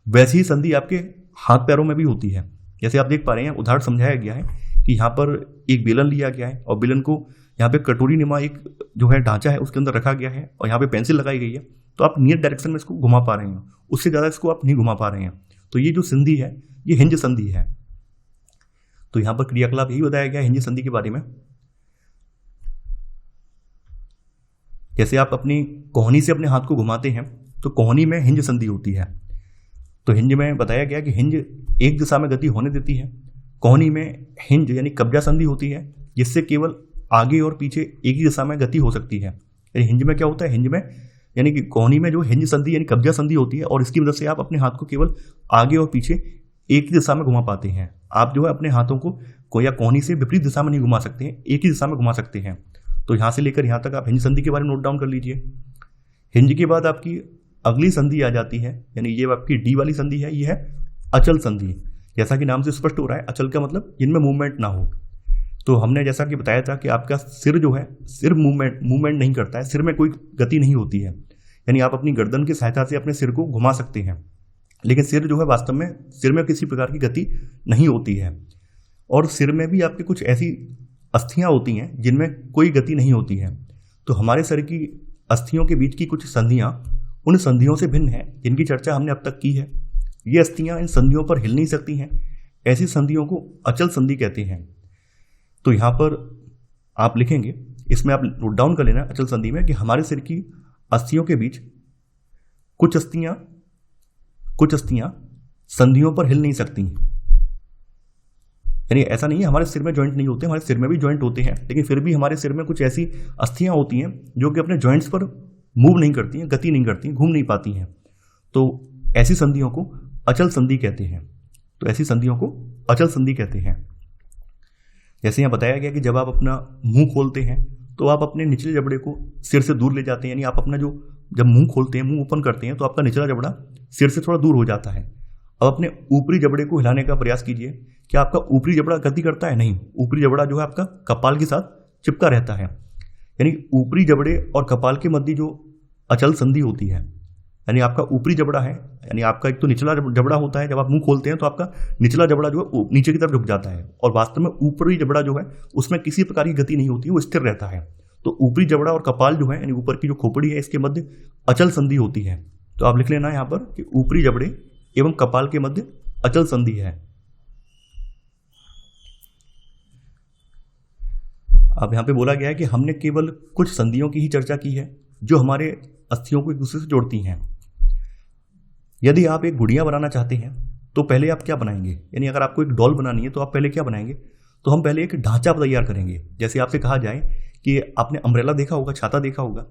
वैसी ही संधि आपके हाथ पैरों में भी होती है। जैसे आप देख पा रहे हैं, उदाहरण समझाया गया है कि यहाँ पर एक बेलन लिया गया है और बेलन को यहाँ पे कटोरी नुमा एक जो है ढांचा है उसके अंदर रखा गया है और यहाँ पे पेंसिल लगाई गई है। तो आप नियर डायरेक्शन में इसको घुमा पा रहे हैं, उससे ज़्यादा इसको आप नहीं घुमा पा रहे हैं। तो ये जो संधि है ये हिंज संधि है। तो यहाँ पर क्रियाकलाप यही बताया गया है हिंज संधि के बारे में। जैसे आप अपनी कोहनी से अपने हाथ को घुमाते हैं तो कोहनी में हिंज संधि होती है। तो हिंज में बताया गया कि हिंज एक दिशा में गति होने देती है। कोहनी में हिंज यानी कब्जा संधि होती है, जिससे केवल आगे और पीछे एक ही दिशा में गति हो सकती है। यानी हिंज में क्या होता है, हिंज में यानी कि कोहनी में जो हिंज संधि यानी कब्जा संधि होती है और इसकी मदद से आप अपने हाथ को केवल आगे और पीछे एक ही दिशा में घुमा पाते हैं। आप जो है अपने हाथों को या कोहनी से विपरीत दिशा में नहीं घुमा सकते हैं, एक ही दिशा में घुमा सकते हैं। तो यहाँ से लेकर यहाँ तक आप हिंज संधि के बारे में नोट डाउन कर लीजिए। हिंज के बाद आपकी अगली संधि आ जाती है, यानी ये आपकी डी वाली संधि है, ये है अचल संधि। जैसा कि नाम से स्पष्ट हो रहा है, अचल का मतलब जिनमें मूवमेंट ना हो। तो हमने जैसा कि बताया था कि आपका सिर जो है सिर्फ मूवमेंट नहीं करता है, सिर में कोई गति नहीं होती है। यानी आप अपनी गर्दन की सहायता से अपने सिर को घुमा सकते हैं, लेकिन सिर जो है वास्तव में सिर में किसी प्रकार की गति नहीं होती है। और सिर में भी आपकी कुछ ऐसी अस्थियां होती हैं जिनमें कोई गति नहीं होती है। तो हमारे सिर की अस्थियों के बीच की कुछ संधियां उन संधियों से भिन्न है जिनकी चर्चा हमने अब तक की है। ये अस्थियां इन संधियों पर हिल नहीं सकती हैं। ऐसी संधियों को अचल संधि कहते हैं। तो यहाँ पर आप लिखेंगे, इसमें आप नोट डाउन कर लेना अचल संधि में कि हमारे सिर की अस्थियों के बीच कुछ अस्थियां संधियों पर हिल नहीं सकती। यानी ऐसा नहीं है हमारे सिर में जॉइंट नहीं होते, हमारे सिर में भी जॉइंट होते हैं, लेकिन फिर भी हमारे सिर में कुछ ऐसी अस्थियां होती हैं जो कि अपने जॉइंट्स पर मूव नहीं करती हैं, गति नहीं करती, घूम नहीं पाती हैं। तो ऐसी संधियों को अचल संधि कहते हैं। तो ऐसी संधियों को अचल संधि कहते हैं। जैसे यहाँ बताया गया कि जब आप अपना मुंह खोलते हैं तो आप अपने निचले जबड़े को सिर से दूर ले जाते हैं। यानी आप अपना जब मुंह खोलते हैं, मुंह ओपन करते हैं, तो आपका निचला जबड़ा सिर से थोड़ा दूर हो जाता है। अब अपने ऊपरी जबड़े को हिलाने का प्रयास कीजिए। क्या आपका ऊपरी जबड़ा गति करता है? नहीं, ऊपरी जबड़ा जो है आपका कपाल के साथ चिपका रहता है। यानी ऊपरी जबड़े और कपाल के मध्य जो अचल संधि होती है, यानी आपका ऊपरी जबड़ा है, यानी आपका एक तो निचला जबड़ा होता है, जब आप मुंह खोलते हैं तो आपका निचला जबड़ा जो है नीचे की तरफ झुक जाता है, और वास्तव में ऊपरी जबड़ा जो है उसमें किसी प्रकार की गति नहीं होती है, वो स्थिर रहता है। तो ऊपरी जबड़ा और कपाल जो है यानी ऊपर की जो खोपड़ी है इसके मध्य अचल संधि होती है। तो आप लिख लेना यहाँ पर कि ऊपरी जबड़े एवं कपाल के मध्य अचल संधि है। अब यहाँ पे बोला गया है कि हमने केवल कुछ संधियों की ही चर्चा की है जो हमारे अस्थियों को एक दूसरे से जोड़ती हैं। यदि आप एक गुड़िया बनाना चाहते हैं तो पहले आप क्या बनाएंगे? यानी अगर आपको एक डॉल बनानी है तो आप पहले क्या बनाएंगे? तो हम पहले एक ढांचा तैयार करेंगे। जैसे आपसे कहा जाए कि आपने अम्ब्रेला देखा होगा, छाता देखा होगा,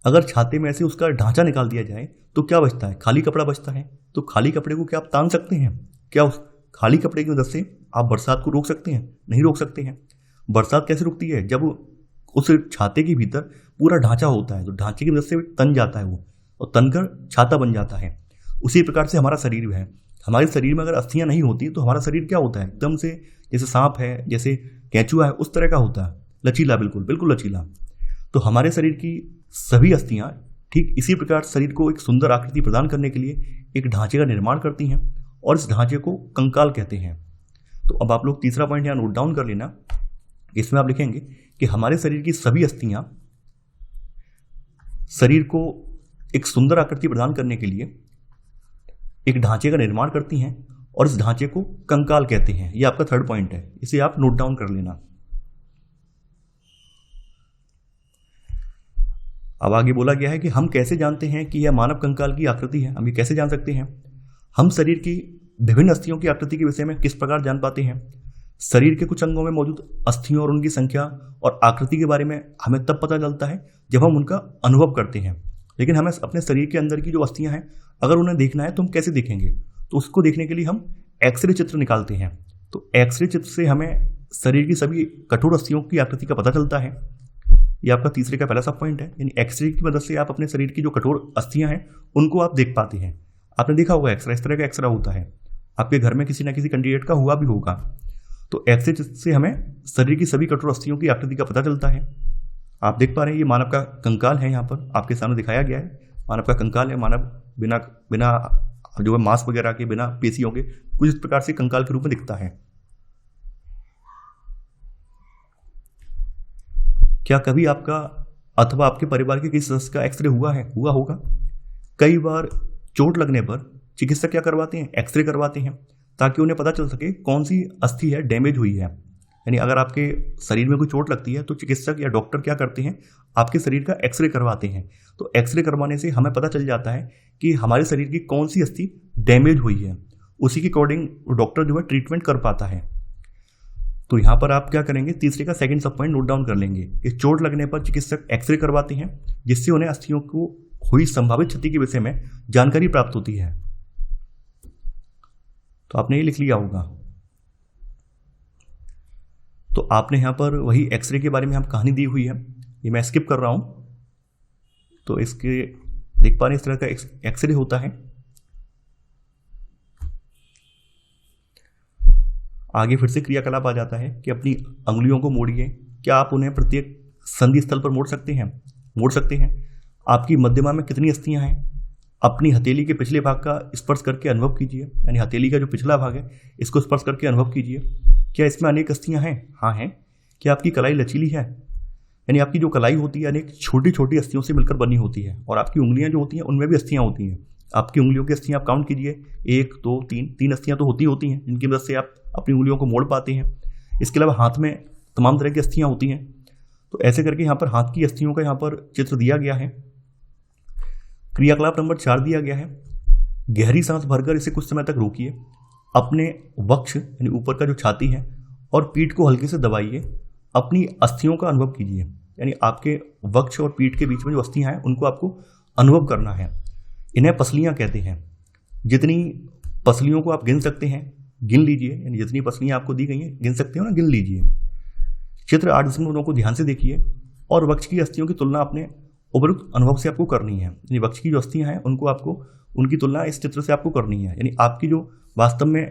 अगर छाते में से उसका ढांचा निकाल दिया जाए तो क्या बचता है? खाली कपड़ा बचता है। तो खाली कपड़े को क्या आप तान सकते हैं? क्या उस खाली कपड़े की मदद से आप बरसात को रोक सकते हैं? नहीं रोक सकते हैं। बरसात कैसे रुकती है? जब उस छाते के भीतर पूरा ढांचा होता है, तो ढांचे की मदद से तन जाता है वो, और तनकर छाता बन जाता है। उसी प्रकार से हमारा शरीर है। हमारे शरीर में अगर अस्थियां नहीं होती तो हमारा शरीर क्या होता है? एकदम से जैसे सांप है, जैसे केंचुआ है, उस तरह का होता है, लचीला, बिल्कुल बिल्कुल लचीला। तो हमारे शरीर की सभी अस्थियां ठीक इसी प्रकार शरीर को एक सुंदर आकृति प्रदान करने के लिए एक ढांचे का निर्माण करती हैं, और इस ढांचे को कंकाल कहते हैं। तो अब आप लोग तीसरा पॉइंट यहाँ नोट डाउन कर लेना। इसमें आप लिखेंगे कि हमारे शरीर की सभी अस्थियां शरीर को एक सुंदर आकृति प्रदान करने के लिए एक ढांचे का निर्माण करती हैं, और इस ढांचे को कंकाल कहते हैं। यह आपका थर्ड पॉइंट है, इसे आप नोट डाउन कर लेना। अब आगे बोला गया है कि हम कैसे जानते हैं कि यह मानव कंकाल की आकृति है। हम ये कैसे जान सकते हैं? हम शरीर की विभिन्न अस्थियों की आकृति के विषय में किस प्रकार जान पाते हैं? शरीर के कुछ अंगों में मौजूद अस्थियों और उनकी संख्या और आकृति के बारे में हमें तब पता चलता है जब हम उनका अनुभव करते हैं। लेकिन हमें अपने शरीर के अंदर की जो अस्थियां हैं, अगर उन्हें देखना है तो हम कैसे देखेंगे? तो उसको देखने के लिए हम एक्सरे चित्र निकालते हैं। तो एक्सरे चित्र से हमें शरीर की सभी कठोर अस्थियों की आकृति का पता चलता है। ये आपका तीसरे का पहला सब पॉइंट है। यानी एक्सरे की मदद से आप अपने शरीर की जो कठोर अस्थियां हैं उनको आप देख पाते हैं। आपने देखा होगा एक्सरे, इस तरह का एक्सरा होता है। आपके घर में किसी ना किसी कैंडिडेट का हुआ भी होगा। तो एक्सरे से हमें शरीर की सभी कठोर अस्थियों की आकृति का पता चलता है। आप देख पा रहे हैं ये मानव का कंकाल है, यहाँ पर आपके सामने दिखाया गया है। मानव का कंकाल है। मानव बिना जो है मांस वगैरह के, बिना पेशियों के कुछ इस प्रकार से कंकाल के रूप में दिखता है। क्या कभी आपका अथवा आपके परिवार के किसी सदस्य का एक्सरे हुआ होगा? कई बार चोट लगने पर चिकित्सक क्या करवाते हैं? एक्सरे करवाते हैं, ताकि उन्हें पता चल सके कौन सी अस्थि है डैमेज हुई है। यानी अगर आपके शरीर में कोई चोट लगती है तो चिकित्सक या डॉक्टर क्या करते हैं? आपके शरीर का एक्सरे करवाते हैं। तो एक्सरे करवाने से हमें पता चल जाता है कि हमारे शरीर की कौन सी अस्थि डैमेज हुई है। उसी के अकॉर्डिंग डॉक्टर जो है ट्रीटमेंट कर पाता है। तो यहाँ पर आप क्या करेंगे? तीसरे का सेकंड सब पॉइंट नोट डाउन कर लेंगे कि चोट लगने पर चिकित्सक एक्सरे करवाते हैं, जिससे उन्हें अस्थियों को हुई संभावित क्षति के विषय में जानकारी प्राप्त होती है। तो आपने ये लिख लिया होगा। तो आपने यहाँ पर वही एक्सरे के बारे में हम कहानी दी हुई है, ये मैं स्किप कर रहा हूं। तो इसके देख पा रहे हैं इस तरह का एक्सरे होता है। आगे फिर से क्रियाकलाप आ जाता है कि अपनी अंगुलियों को मोड़िए। क्या आप उन्हें प्रत्येक संधि स्थल पर मोड़ सकते हैं? आपकी मध्यमा में कितनी अस्थियां हैं? अपनी हथेली के पिछले भाग का स्पर्श करके अनुभव कीजिए। यानी हथेली का जो पिछला भाग है इसको स्पर्श करके अनुभव कीजिए। क्या इसमें अनेक अस्थियां हैं? हाँ हैं। क्या आपकी कलाई लचीली है? यानी आपकी जो कलाई होती है अनेक छोटी छोटी अस्थियों से मिलकर बनी होती है, और आपकी उंगलियां जो होती हैं उनमें भी अस्थियां होती हैं। आपकी उंगलियों की अस्थियां आप काउंट कीजिए, 1 2 3 अस्थियां तो होती हैं, जिनकी मदद से आप अपनी उंगलियों को मोड़ पाते हैं। इसके अलावा हाथ में तमाम तरह की अस्थियां होती हैं। तो ऐसे करके यहाँ पर हाथ की अस्थियों का यहाँ पर चित्र दिया गया है। क्रियाकलाप नंबर 4 दिया गया है। गहरी सांस भरकर इसे कुछ समय तक रोकिए। अपने वक्ष यानी ऊपर का जो छाती है और पीठ को हल्के से दबाइए। अपनी अस्थियों का अनुभव कीजिए। यानी आपके वक्ष और पीठ के बीच में जो अस्थियां हैं उनको आपको अनुभव करना है। इन्हें पसलियां कहते हैं। जितनी पसलियों को आप गिन सकते हैं गिन लीजिए। यानी जितनी पसलियां आपको दी गई हैं गिन सकते हो ना, गिन लीजिए। चित्र 8.9 को ध्यान से देखिए और वक्ष की अस्थियों की तुलना अपने उपयुक्त अनुभव से आपको करनी है। यानी वक्ष की जो अस्थियां हैं उनको आपको उनकी तुलना इस चित्र से आपको करनी है। यानी आपकी जो वास्तव में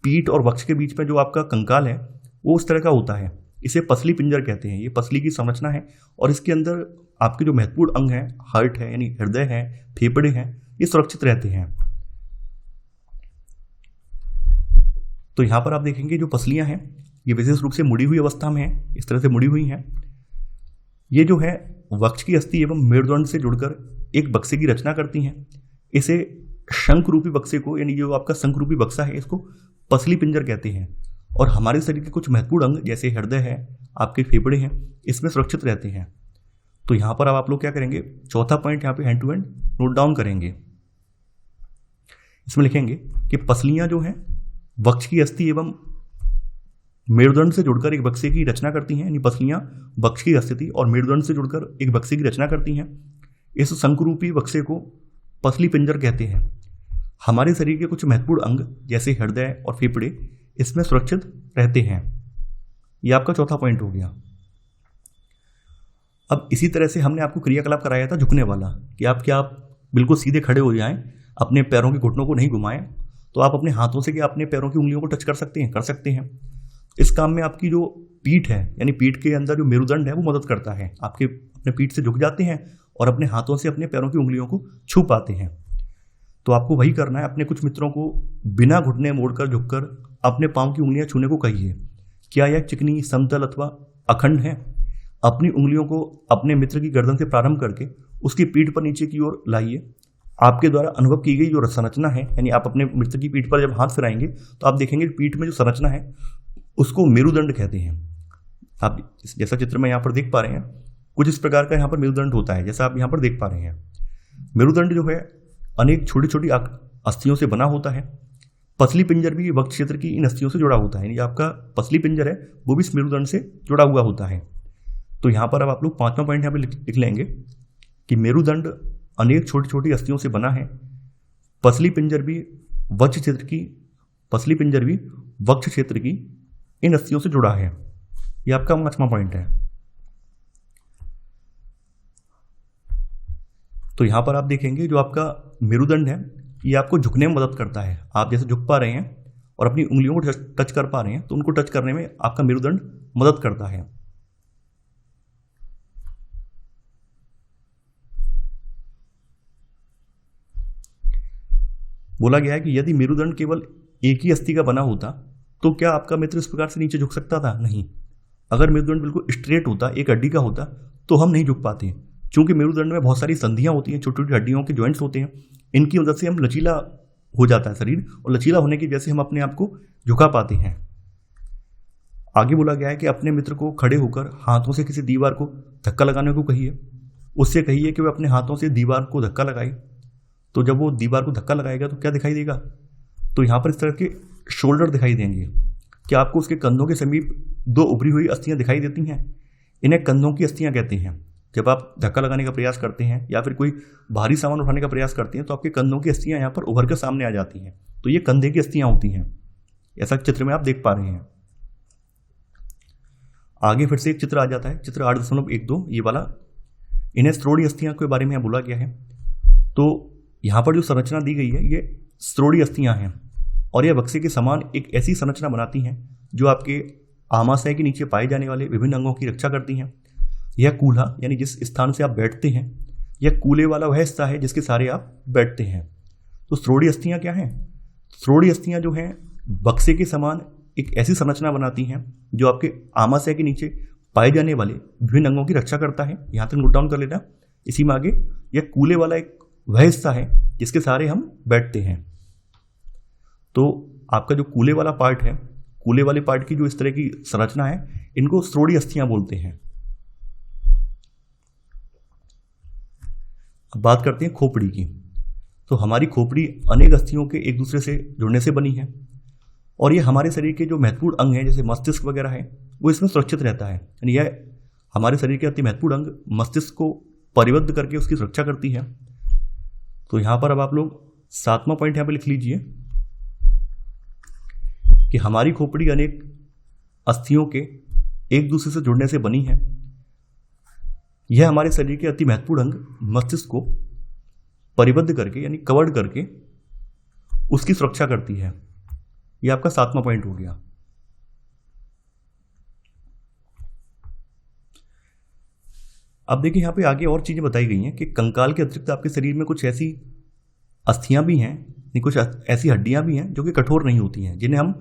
पीठ और वक्ष के बीच में जो आपका कंकाल है वो उस तरह का होता है। इसे पसली पिंजर कहते हैं। ये पसली की संरचना है और इसके अंदर आपके जो महत्वपूर्ण अंग हैं, हार्ट है यानी हृदय है, फेफड़े हैं, ये सुरक्षित रहते हैं। तो यहां पर आप देखेंगे जो पसलियां हैं ये विशेष रूप से मुड़ी हुई अवस्था में है, इस तरह से मुड़ी हुई हैं। ये जो है वक्ष की अस्थि एवं मेरुदंड से जुड़कर एक बक्से की रचना करती हैं। इसे शंख रूपी बक्से को, यानी जो आपका शंख रूपी बक्सा है, इसको पसली पिंजर कहते हैं। और हमारे शरीर के कुछ महत्वपूर्ण अंग जैसे हृदय है, आपके फेफड़े हैं, इसमें सुरक्षित रहते हैं। तो यहां पर आप लोग क्या करेंगे? चौथा पॉइंट यहां पे hand to hand note down करेंगे। इसमें लिखेंगे कि पसलियां जो हैं वक्ष की अस्थि एवं मेरुदंड से जुड़कर एक बक्से की रचना करती हैं। यानी पसलियां वक्ष की अस्थि और मेरुदंड से जुड़कर एक बक्से की रचना करती हैं। इस शंकुरूपी बक्से को पसली पिंजर कहते हैं। हमारे शरीर के कुछ महत्वपूर्ण अंग जैसे हृदय और फेफड़े इसमें सुरक्षित रहते हैं। यह आपका चौथा पॉइंट हो गया। अब इसी तरह से हमने आपको क्रियाकलाप कराया था झुकने वाला, कि आप बिल्कुल सीधे खड़े हो जाएं, अपने पैरों के घुटनों को नहीं घुमाएं। तो आप अपने हाथों से क्या अपने पैरों की उंगलियों को टच कर सकते हैं। इस काम में आपकी जो पीठ है यानी पीठ के अंदर जो मेरुदंड है वो मदद करता है। आपके अपने पीठ से झुक जाते हैं और अपने हाथों से अपने पैरों की उंगलियों को छू पाते हैं। तो आपको वही करना है। अपने कुछ मित्रों को बिना घुटने मोड़कर झुककर अपने पांव की उंगलियां छूने को कहिए। क्या यह चिकनी, समतल अथवा अखंड है? अपनी उंगलियों को अपने मित्र की गर्दन से प्रारंभ करके उसकी पीठ पर नीचे की ओर लाइए। आपके द्वारा अनुभव की गई जो संरचना है, यानी आप अपने मित्र की पीठ पर जब हाथ फिराएंगे तो आप देखेंगे पीठ में जो संरचना है उसको मेरुदंड कहते हैं। आप जैसा चित्र में यहाँ पर देख पा रहे हैं कुछ इस प्रकार का यहाँ पर मेरुदंड होता है, जैसा आप यहाँ पर देख पा रहे हैं। मेरुदंड जो है अनेक छोटी छोटी अस्थियों से बना होता है। पसली पिंजर भी वक्ष क्षेत्र की इन अस्थियों से जुड़ा होता है। यानी आपका पसली पिंजर है वो भी इस मेरुदंड से जुड़ा हुआ होता है। तो यहाँ पर अब आप लोग 5वां पॉइंट यहाँ पे लिख लेंगे कि मेरुदंड अनेक छोटी छोटी अस्थियों से बना है। पसली पिंजर भी वक्ष क्षेत्र की इन अस्थियों से जुड़ा है। ये आपका 5वां पॉइंट है। तो यहां पर आप देखेंगे जो आपका मेरुदंड है ये आपको झुकने में मदद करता है। आप जैसे झुक पा रहे हैं और अपनी उंगलियों को टच कर पा रहे हैं तो उनको टच करने में आपका मेरुदंड मदद करता है। बोला गया है कि यदि मेरुदंड केवल एक ही अस्थि का बना होता तो क्या आपका मित्र इस प्रकार से नीचे झुक सकता था? नहीं। अगर मेरुदंड बिल्कुल स्ट्रेट होता, एक हड्डी का होता, तो हम नहीं झुक पाते। क्योंकि मेरुदंड में बहुत सारी संधियां होती हैं, छोटी छोटी हड्डियों के जॉइंट्स होते हैं, इनकी मदद से हम लचीला हो जाता है शरीर, और लचीला होने की वजह से हम अपने आप को झुका पाते हैं। आगे बोला गया है कि अपने मित्र को खड़े होकर हाथों से किसी दीवार को धक्का लगाने को कहिए। उससे कहिए कि वह अपने हाथों से दीवार को धक्का लगाए। तो जब वो दीवार को धक्का लगाएगा तो क्या दिखाई देगा? तो यहाँ पर इस तरह के शोल्डर दिखाई देंगे। क्या आपको उसके कंधों के समीप दो उभरी हुई अस्थियां दिखाई देती हैं? इन्हें कंधों की अस्थियां कहते हैं। जब आप धक्का लगाने का प्रयास करते हैं या फिर कोई भारी सामान उठाने का प्रयास करते हैं तो आपके कंधों की अस्थियां यहाँ पर उभर कर सामने आ जाती हैं। तो ये कंधे की अस्थियां होती हैं। ऐसा चित्र में आप देख पा रहे हैं। आगे फिर से एक चित्र आ जाता है, चित्र 8.12, ये वाला। इन्हें स्त्रोड़ी अस्थियां के बारे में यहाँ बोला गया है। तो यहाँ पर जो संरचना दी गई है ये स्त्रोड़ी अस्थियां हैं, और यह बक्से के समान एक ऐसी संरचना बनाती हैं जो आपके आमाशय के नीचे पाए जाने वाले विभिन्न अंगों की रक्षा करती हैं। यह कूल्हा यानी जिस स्थान से आप बैठते हैं, यह कूले वाला वह हिस्सा है जिसके सहारे आप बैठते हैं। तो स्त्रोड़ी अस्थियां क्या हैं? स्त्रोड़ी अस्थियां जो हैं बक्से के समान एक ऐसी संरचना बनाती हैं जो आपके आमाशय के नीचे पाए जाने वाले विभिन्न अंगों की रक्षा करता है। यहाँ तक नोट डाउन कर लेना। इसी में आगे यह कूले वाला एक वह हिस्सा है जिसके सहारे हम बैठते हैं। तो आपका जो कूले वाला पार्ट है, कूले वाले पार्ट की जो इस तरह की संरचना है, इनको स्त्रोड़ी अस्थियां बोलते हैं। अब बात करते हैं खोपड़ी की। तो हमारी खोपड़ी अनेक अस्थियों के एक दूसरे से जुड़ने से बनी है, और ये हमारे शरीर के जो महत्वपूर्ण अंग हैं जैसे मस्तिष्क वगैरह है वो इसमें सुरक्षित रहता है। यानी यह हमारे शरीर के अति महत्वपूर्ण अंग मस्तिष्क को परिबद्ध करके उसकी सुरक्षा करती है। तो यहां पर अब आप लोग 7वां पॉइंट यहां पर लिख लीजिए कि हमारी खोपड़ी अनेक अस्थियों के एक दूसरे से जुड़ने से बनी है। यह हमारे शरीर के अति महत्वपूर्ण अंग मस्तिष्क को परिबद्ध करके यानी कवर्ड करके उसकी सुरक्षा करती है। यह आपका 7वां पॉइंट हो गया। अब देखिए यहाँ पे आगे और चीजें बताई गई हैं कि कंकाल के अतिरिक्त आपके शरीर में कुछ ऐसी अस्थियां भी हैं, कुछ ऐसी हड्डियां भी हैं जो कि कठोर नहीं होती हैं, जिन्हें हम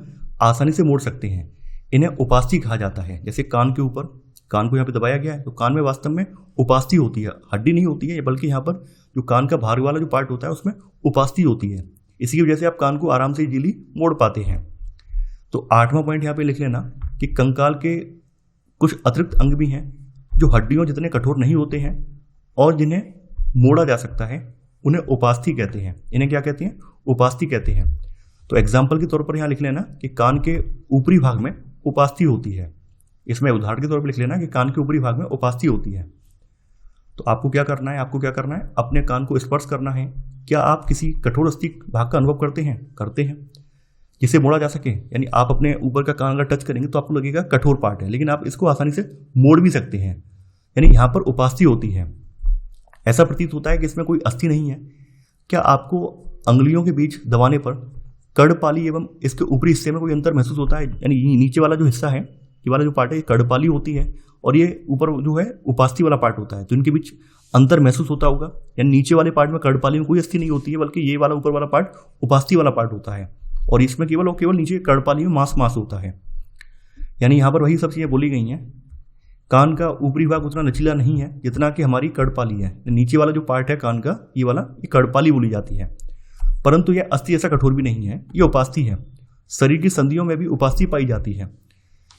आसानी से मोड़ सकते हैं। इन्हें उपास्थि कहा जाता है। जैसे कान के ऊपर, कान को यहाँ पे दबाया गया है तो कान में वास्तव में उपास्थि होती है, हड्डी नहीं होती है, बल्कि यहाँ पर जो कान का बाहर वाला जो पार्ट होता है उसमें उपास्थि होती है। इसी की वजह से आप कान को आराम से इजीली मोड़ पाते हैं। तो 8वां पॉइंट यहाँ पे लिख लेना कि कंकाल के कुछ अतिरिक्त अंग भी हैं जो हड्डियों जितने कठोर नहीं होते हैं और जिन्हें मोड़ा जा सकता है, उन्हें उपास्थि कहते हैं। इन्हें क्या कहते हैं? उपास्थि कहते हैं। तो एग्जाम्पल के तौर पर यहाँ लिख लेना कि कान के ऊपरी भाग में उपास्थि होती है। इसमें उदाहरण के तौर पर लिख लेना कि कान के ऊपरी भाग में उपास्थि होती है। तो आपको क्या करना है? आपको क्या करना है? अपने कान को स्पर्श करना है। क्या आप किसी कठोर अस्थि भाग का अनुभव करते हैं? करते हैं, जिसे मोड़ा जा सके। यानी आप अपने ऊपर का कान अगर टच करेंगे तो आपको लगेगा कठोर पार्ट है, लेकिन आप इसको आसानी से मोड़ भी सकते हैं। यानी यहाँ पर उपास्थि होती है। ऐसा प्रतीत होता है कि इसमें कोई अस्थि नहीं है। क्या आपको अंगुलियों के बीच दबाने पर कर्णपाली एवं इसके ऊपरी हिस्से में कोई अंतर महसूस होता है? यानी नीचे वाला जो हिस्सा है, ये वाला जो पार्ट है, ये कर्णपाली होती है और ये ऊपर जो है उपास्थि वाला पार्ट होता है। तो इनके बीच अंतर महसूस होता होगा। यानी नीचे वाले पार्ट में कर्णपाली में कोई अस्थि नहीं होती है, बल्कि ये वाला ऊपर वाला पार्ट उपास्थि वाला पार्ट होता है, और इसमें केवल नीचे कर्णपाली में मांस होता है। यानी यहाँ पर वही सब चीजें बोली गई हैं। कान का ऊपरी भाग उतना लचीला नहीं है जितना कि हमारी कर्णपाली है। नीचे वाला जो पार्ट है कान का, ये वाला, ये कर्णपाली बोली जाती है। परंतु यह अस्थि ऐसा कठोर भी नहीं है, ये उपास्थि है। शरीर की संधियों में भी उपास्थि पाई जाती है।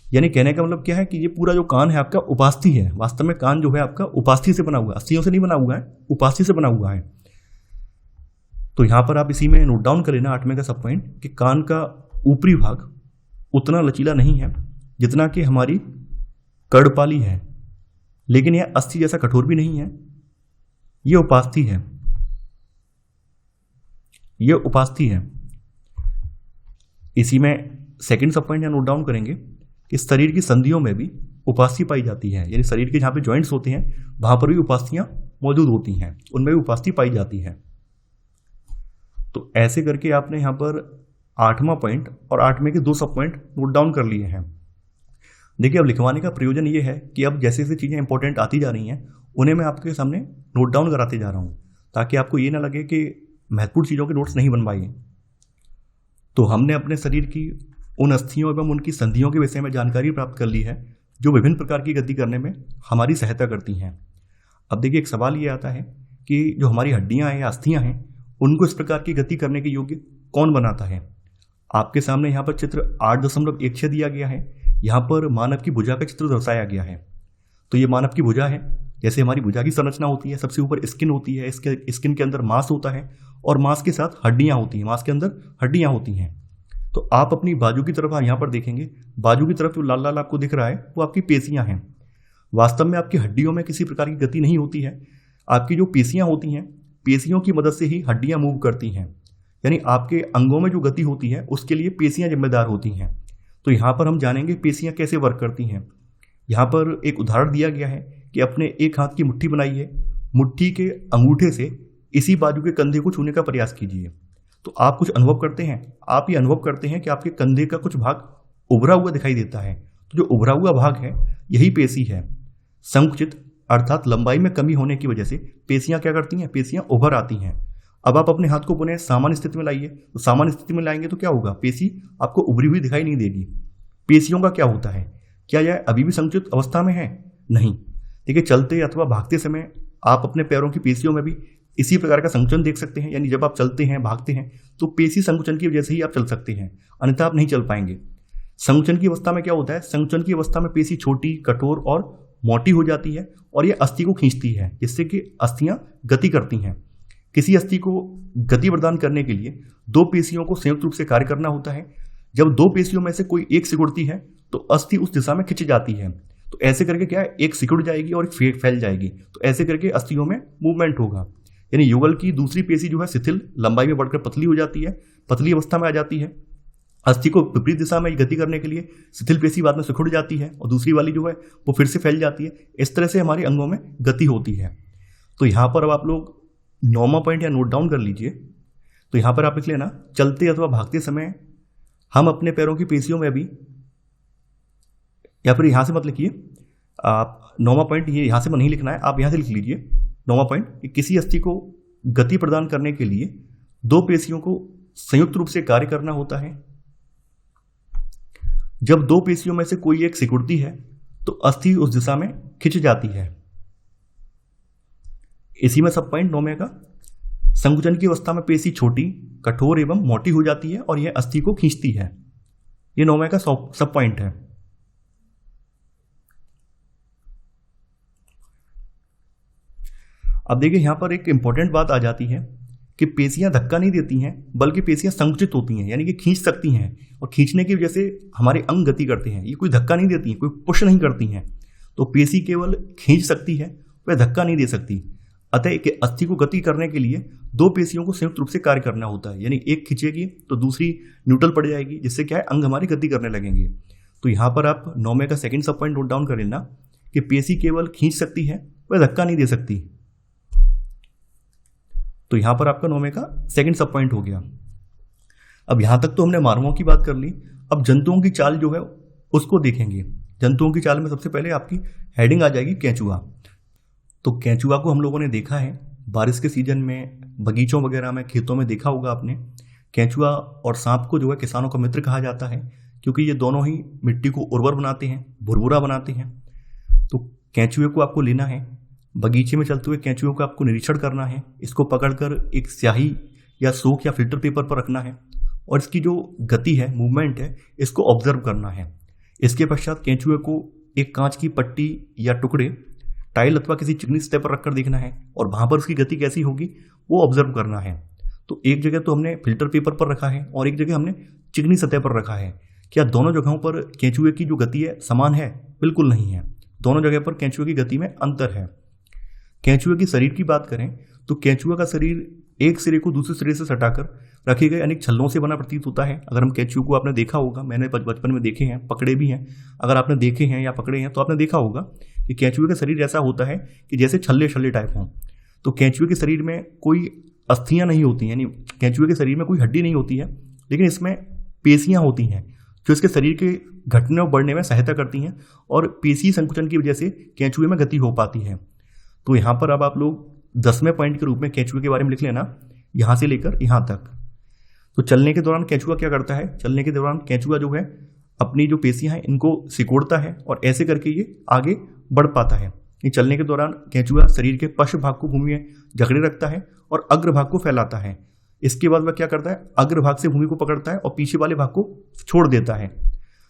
यानी कहने का मतलब क्या है कि ये पूरा जो कान है आपका उपास्थि है। वास्तव में कान जो है आपका उपास्थि से बना हुआ है, अस्थियों से नहीं बना हुआ है, उपास्थि से बना हुआ है। तो यहां पर आप इसी में नोट डाउन कर लेना 8वें का सब पॉइंट कि कान का ऊपरी भाग उतना लचीला नहीं है जितना कि हमारी कर्णपाली है, लेकिन यह अस्थि जैसा कठोर भी नहीं है। यह उपास्थि है, यह उपास्थि है। इसी में सेकंड सब पॉइंट नोट डाउन करेंगे कि शरीर की संधियों में भी उपास्थि पाई जाती है। यानी शरीर के जहां पे जॉइंट्स होते हैं वहां पर भी उपास्थियां मौजूद होती हैं, उनमें भी उपास्थि पाई जाती है। तो ऐसे करके आपने यहां पर 8वां पॉइंट और 8वें के 2 सब पॉइंट नोट डाउन कर लिए हैं। देखिए, अब लिखवाने का प्रयोजन ये है कि अब जैसे जैसे चीज़ें इंपॉर्टेंट आती जा रही हैं उन्हें मैं आपके सामने नोट डाउन कराते जा रहा हूँ, ताकि आपको ये ना लगे कि महत्वपूर्ण चीज़ों के नोट्स नहीं बन पाए। तो हमने अपने शरीर की उन अस्थियों एवं उनकी संधियों के विषय में जानकारी प्राप्त कर ली है जो विभिन्न प्रकार की गति करने में हमारी सहायता करती हैं। अब देखिए, एक सवाल ये आता है कि जो हमारी हड्डियां हैं या अस्थियां हैं उनको इस प्रकार की गति करने के योग्य कौन बनाता है। आपके सामने यहाँ पर चित्र 8.16 दिया गया है। यहाँ पर मानव की भुजा का चित्र दर्शाया गया है। तो ये मानव की भुजा है। जैसे हमारी भुजा की संरचना होती है, सबसे ऊपर स्किन होती है, इसके स्किन के अंदर मांस होता है और मांस के साथ हड्डियां होती हैं, मांस के अंदर हड्डियां होती हैं। तो आप अपनी बाजू की तरफ यहाँ पर देखेंगे, बाजू की तरफ जो लाल लाल आपको दिख रहा है वो आपकी पेशियां हैं। वास्तव में आपकी हड्डियों में किसी प्रकार की गति नहीं होती है। आपकी जो पेशियां होती हैं, पेशियों की मदद से ही हड्डियां मूव करती हैं। यानी आपके अंगों में जो गति होती है उसके लिए पेशियां जिम्मेदार होती हैं। तो यहाँ पर हम जानेंगे पेशियां कैसे वर्क करती हैं। यहाँ पर एक उदाहरण दिया गया है कि अपने एक हाथ की मुट्ठी बनाइए, मुट्ठी के अंगूठे से इसी बाजू के कंधे को छूने का प्रयास कीजिए। तो आप कुछ अनुभव करते हैं, आप ये अनुभव करते हैं कि आपके कंधे का कुछ भाग उभरा हुआ दिखाई देता है। तो जो उभरा हुआ भाग है यही पेशी है। संकुचित अर्थात लंबाई में कमी होने की वजह से पेशियां क्या करती हैं, पेशियां उभर आती हैं। अब आप अपने हाथ को पुनः सामान्य स्थिति में लाइए। तो सामान्य स्थिति में लाएंगे तो क्या होगा, पेशी आपको उभरी हुई दिखाई नहीं देगी। पेशियों का क्या होता है, क्या यह अभी भी संकुचित अवस्था में है? नहीं। देखिए, चलते अथवा भागते समय आप अपने पैरों की पेशियों में भी इसी प्रकार का संकुचन देख सकते हैं। यानी जब आप चलते हैं, भागते हैं तो पेशी संकुचन की वजह से ही आप चल सकते हैं, अन्यथा आप नहीं चल पाएंगे। संकुचन की अवस्था में क्या होता है, संकुचन की अवस्था में पेशी छोटी, कठोर और मोटी हो जाती है और यह अस्थि को खींचती है, जिससे कि अस्थियां गति करती हैं। किसी अस्थि को गति प्रदान करने के लिए 2 पेशियों को संयुक्त रूप से कार्य करना होता है। जब 2 पेशियों में से कोई एक सिकुड़ती है तो अस्थि उस दिशा में खिंच जाती है। तो ऐसे करके क्या है, एक सिकुड़ जाएगी और एक फैल जाएगी। तो ऐसे करके अस्थियों में मूवमेंट होगा। यानी युगल की दूसरी पेशी जो है शिथिल, लंबाई में बढ़कर पतली हो जाती है, पतली अवस्था में आ जाती है। अस्थि को विपरीत दिशा में गति करने के लिए शिथिल पेशी बाद में सिकुड़ जाती है और दूसरी वाली जो है वो फिर से फैल जाती है। इस तरह से हमारे अंगों में गति होती है। तो यहाँ पर अब आप लोग 9वां पॉइंट या नोट डाउन कर लीजिए। तो यहाँ पर आप लिख लेना, चलते अथवा भागते समय हम अपने पैरों की पेशियों में भी, या फिर यहाँ से मत लिखिए आप 9वां पॉइंट, ये यहाँ से नहीं लिखना है, आप यहाँ से लिख लीजिए 9वां पॉइंट। किसी अस्थि को गति प्रदान करने के लिए 2 पेशियों को संयुक्त रूप से कार्य करना होता है। जब 2 पेशियों में से कोई एक सिकुड़ती है तो अस्थि उस दिशा में खिंच जाती है। इसी में सब पॉइंट 9वें का, संकुचन की अवस्था में पेशी छोटी, कठोर एवं मोटी हो जाती है और यह अस्थि को खींचती है। ये 9वें का सब पॉइंट है। अब देखिए, यहां पर एक इंपॉर्टेंट बात आ जाती है कि पेशियां धक्का नहीं देती हैं, बल्कि पेशियां संकुचित होती हैं, यानी कि खींच सकती हैं। और खींचने की वजह से हमारे अंग गति करते हैं। ये कोई धक्का नहीं देती हैं, कोई पुश नहीं करती हैं। तो पेशी केवल खींच सकती है, वह धक्का नहीं दे सकती। अतः एक अस्थि को गति करने के लिए 2 पेशियों को संयुक्त रूप से कार्य करना होता है। यानी एक खींचेगी तो दूसरी न्यूट्रल पड़ जाएगी, जिससे क्या है, अंग हमारी गति करने लगेंगे। तो यहाँ पर आप 9वें का सेकंड सब पॉइंट नोट डाउन कर लेना कि पेशी केवल खींच सकती है, वह धक्का नहीं दे सकती। तो यहां पर आपका 9वें का सेकंड सब पॉइंट हो गया। अब यहां तक तो हमने मानवों की बात कर ली। अब जंतुओं की चाल जो है उसको देखेंगे। जंतुओं की चाल में सबसे पहले आपकी हेडिंग आ जाएगी केंचुआ। तो केंचुआ को हम लोगों ने देखा है बारिश के सीजन में, बगीचों वगैरह में, खेतों में देखा होगा आपने। केंचुआ और सांप को जो है किसानों का मित्र कहा जाता है, क्योंकि ये दोनों ही मिट्टी को उर्वर बनाते हैं, भुरभुरा बनाते हैं। तो केंचुए को आपको लेना है, बगीचे में चलते हुए केंचुए को आपको निरीक्षण करना है। इसको पकड़कर एक स्याही या सोक या फिल्टर पेपर पर रखना है और इसकी जो गति है, मूवमेंट है, इसको ऑब्जर्व करना है। इसके पश्चात केंचुए को एक कांच की पट्टी या टुकड़े टाइल अथवा किसी चिकनी सतह पर रखकर देखना है और वहां पर उसकी गति कैसी होगी वो ऑब्जर्व करना है। तो एक जगह तो हमने फिल्टर पेपर पर रखा है और एक जगह हमने चिकनी सतह पर रखा है। क्या दोनों जगहों पर केंचुए की जो गति है समान है? बिल्कुल नहीं है। दोनों जगह पर केंचुए की गति में अंतर है। केंचुए की शरीर की बात करें तो केंचुए का शरीर एक सिरे को दूसरे सिरे से सटाकर रखे गए अनेक छल्लों से बना प्रतीत होता है। अगर हम केंचुए को, आपने देखा होगा, मैंने बचपन में देखे हैं, पकड़े भी हैं। अगर आपने देखे हैं या पकड़े हैं तो आपने देखा होगा कि केंचुए का शरीर ऐसा होता है कि जैसे छल्ले छल्ले टाइप हों। तो केंचुए के शरीर में कोई अस्थियां नहीं होती, यानी केंचुए के शरीर में कोई हड्डी नहीं होती है, लेकिन इसमें पेशियां होती हैं जो इसके शरीर के घटने और बढ़ने में सहायता करती हैं और पेशी संकुचन की वजह से केंचुए में गति हो पाती है। तो यहाँ पर अब आप लोग 10वें पॉइंट के रूप में केंचुए के बारे में लिख लेना, यहाँ से लेकर यहाँ तक। तो चलने के दौरान केंचुआ क्या करता है? चलने के दौरान केंचुआ जो है अपनी जो पेशियां हैं इनको सिकोड़ता है और ऐसे करके ये आगे बढ़ पाता है। ये चलने के दौरान केंचुआ शरीर के पश्च भाग को भूमि में जकड़े रखता है और अग्रभाग को फैलाता है। इसके बाद वह क्या करता है? अग्रभाग से भूमि को पकड़ता है और पीछे वाले भाग को छोड़ देता है।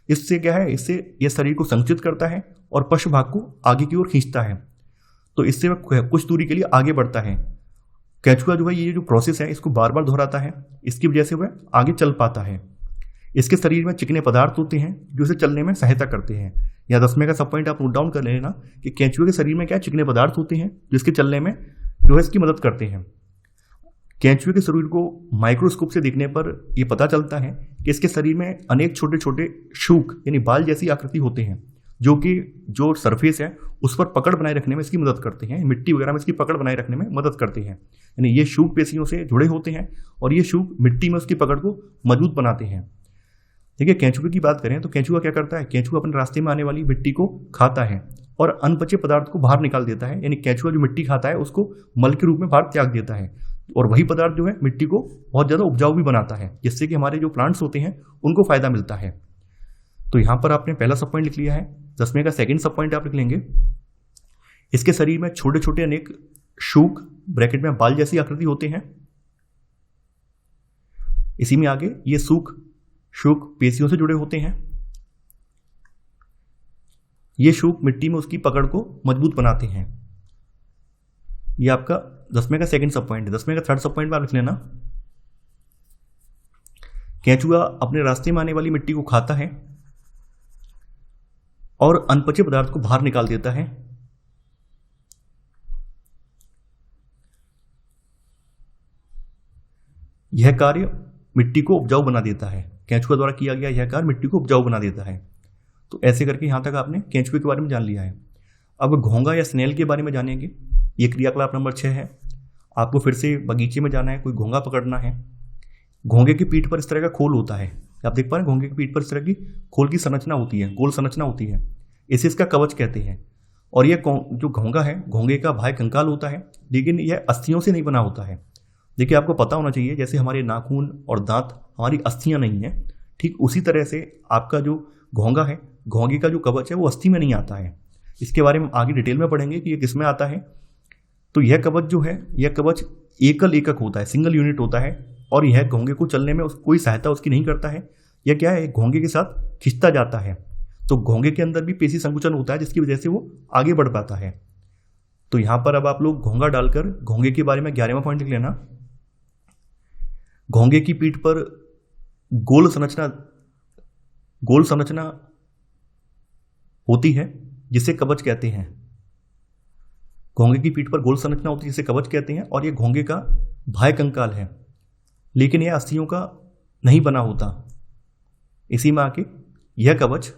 इससे क्या है? इससे यह शरीर को संकुचित करता है और पश्च भाग को आगे की ओर खींचता है। तो इससे वह कुछ दूरी के लिए आगे बढ़ता है। केंचुआ जो है ये जो प्रोसेस है इसको बार बार दोहराता है, इसकी वजह से वह आगे चल पाता है। इसके शरीर में चिकने पदार्थ होते हैं जो इसे चलने में सहायता करते हैं। या 10वें का सब पॉइंट आप नोट डाउन कर लेना कि केंचुए के शरीर में क्या चिकने पदार्थ होते हैं जो इसके चलने में जो है इसकी मदद करते हैं। केंचुए के शरीर को माइक्रोस्कोप से देखने पर यह पता चलता है कि इसके शरीर में अनेक छोटे छोटे शूक यानी बाल जैसी आकृति होते हैं जो कि जो सरफेस है उस पर पकड़ बनाए रखने में इसकी मदद करते हैं, मिट्टी वगैरह में इसकी पकड़ बनाए रखने में मदद करते हैं। यानी ये शूक पेशियों से जुड़े होते हैं और ये शूक मिट्टी में उसकी पकड़ को मजबूत बनाते हैं। देखिए केंचुए की बात करें तो केंचुआ क्या करता है? केंचुआ अपने रास्ते में आने वाली मिट्टी को खाता है और अनपचे पदार्थ को बाहर निकाल देता है। यानी केंचुआ जो मिट्टी खाता है उसको मल के रूप में बाहर त्याग देता है और वही पदार्थ जो है मिट्टी को बहुत ज़्यादा उपजाऊ भी बनाता है, जिससे कि हमारे जो प्लांट्स होते हैं उनको फायदा मिलता है। तो यहाँ पर आपने पहला सब पॉइंट लिख लिया है। 10वें का सेकंड सब पॉइंट आप लिख लेंगे। इसके शरीर में छोटे छोटे अनेक शूक ब्रैकेट में बाल जैसी आकृति होते हैं। इसी में आगे ये शूक पेशियों से जुड़े होते हैं। ये शूक मिट्टी में उसकी पकड़ को मजबूत बनाते हैं। ये आपका 10वें का सेकंड सब पॉइंट है। 10वें का थर्ड सब पॉइंट में आप लिख लेना, केंचुआ अपने रास्ते में आने वाली मिट्टी को खाता है और अनपचे पदार्थ को बाहर निकाल देता है। यह कार्य मिट्टी को उपजाऊ बना देता है। केंचुआ द्वारा किया गया यह कार्य मिट्टी को उपजाऊ बना देता है। तो ऐसे करके यहां तक आपने केंचुए के बारे में जान लिया है। अब घोंगा या स्नेल के बारे में जानेंगे। ये क्रियाकलाप नंबर 6 है। आपको फिर से बगीचे में जाना है, कोई घोंगा पकड़ना है। घोंगे की पीठ पर इस तरह का खोल होता है, आप देख पा रहे हैं घोंगे की पीठ पर इस तरह की खोल की संरचना होती है, गोल संरचना होती है। इसे इसका कवच कहते हैं। और यह जो घोंगा है, घोंगे का बाह्य कंकाल होता है, लेकिन यह अस्थियों से नहीं बना होता है। देखिए आपको पता होना चाहिए जैसे हमारे नाखून और दांत हमारी अस्थियां नहीं है, ठीक उसी तरह से आपका जो घोंगा है, घोंगे का जो कवच है वो अस्थि में नहीं आता है। इसके बारे में आगे डिटेल में पढ़ेंगे कि ये किस में आता है। तो यह कवच जो है, यह कवच एकल एकक होता है, सिंगल यूनिट होता है और यह घोंगे को चलने में कोई सहायता उसकी नहीं करता है। यह क्या है, घोंगे के साथ खिंचता जाता है। तो घोंगे के अंदर भी पेशी संकुचन होता है जिसकी वजह से वो आगे बढ़ पाता है। तो यहां पर अब आप लोग घोंगा डालकर घोंगे के बारे में 11वां पॉइंट लिख लेना। घोंगे की पीठ पर गोल संरचना होती है जिसे कवच कहते हैं। घोंगे की पीठ पर गोल संरचना होती है जिसे कवच कहते हैं और यह घोंगे का बाह्य कंकाल है, लेकिन यह अस्थियों का नहीं बना होता। इसी में आके यह कवच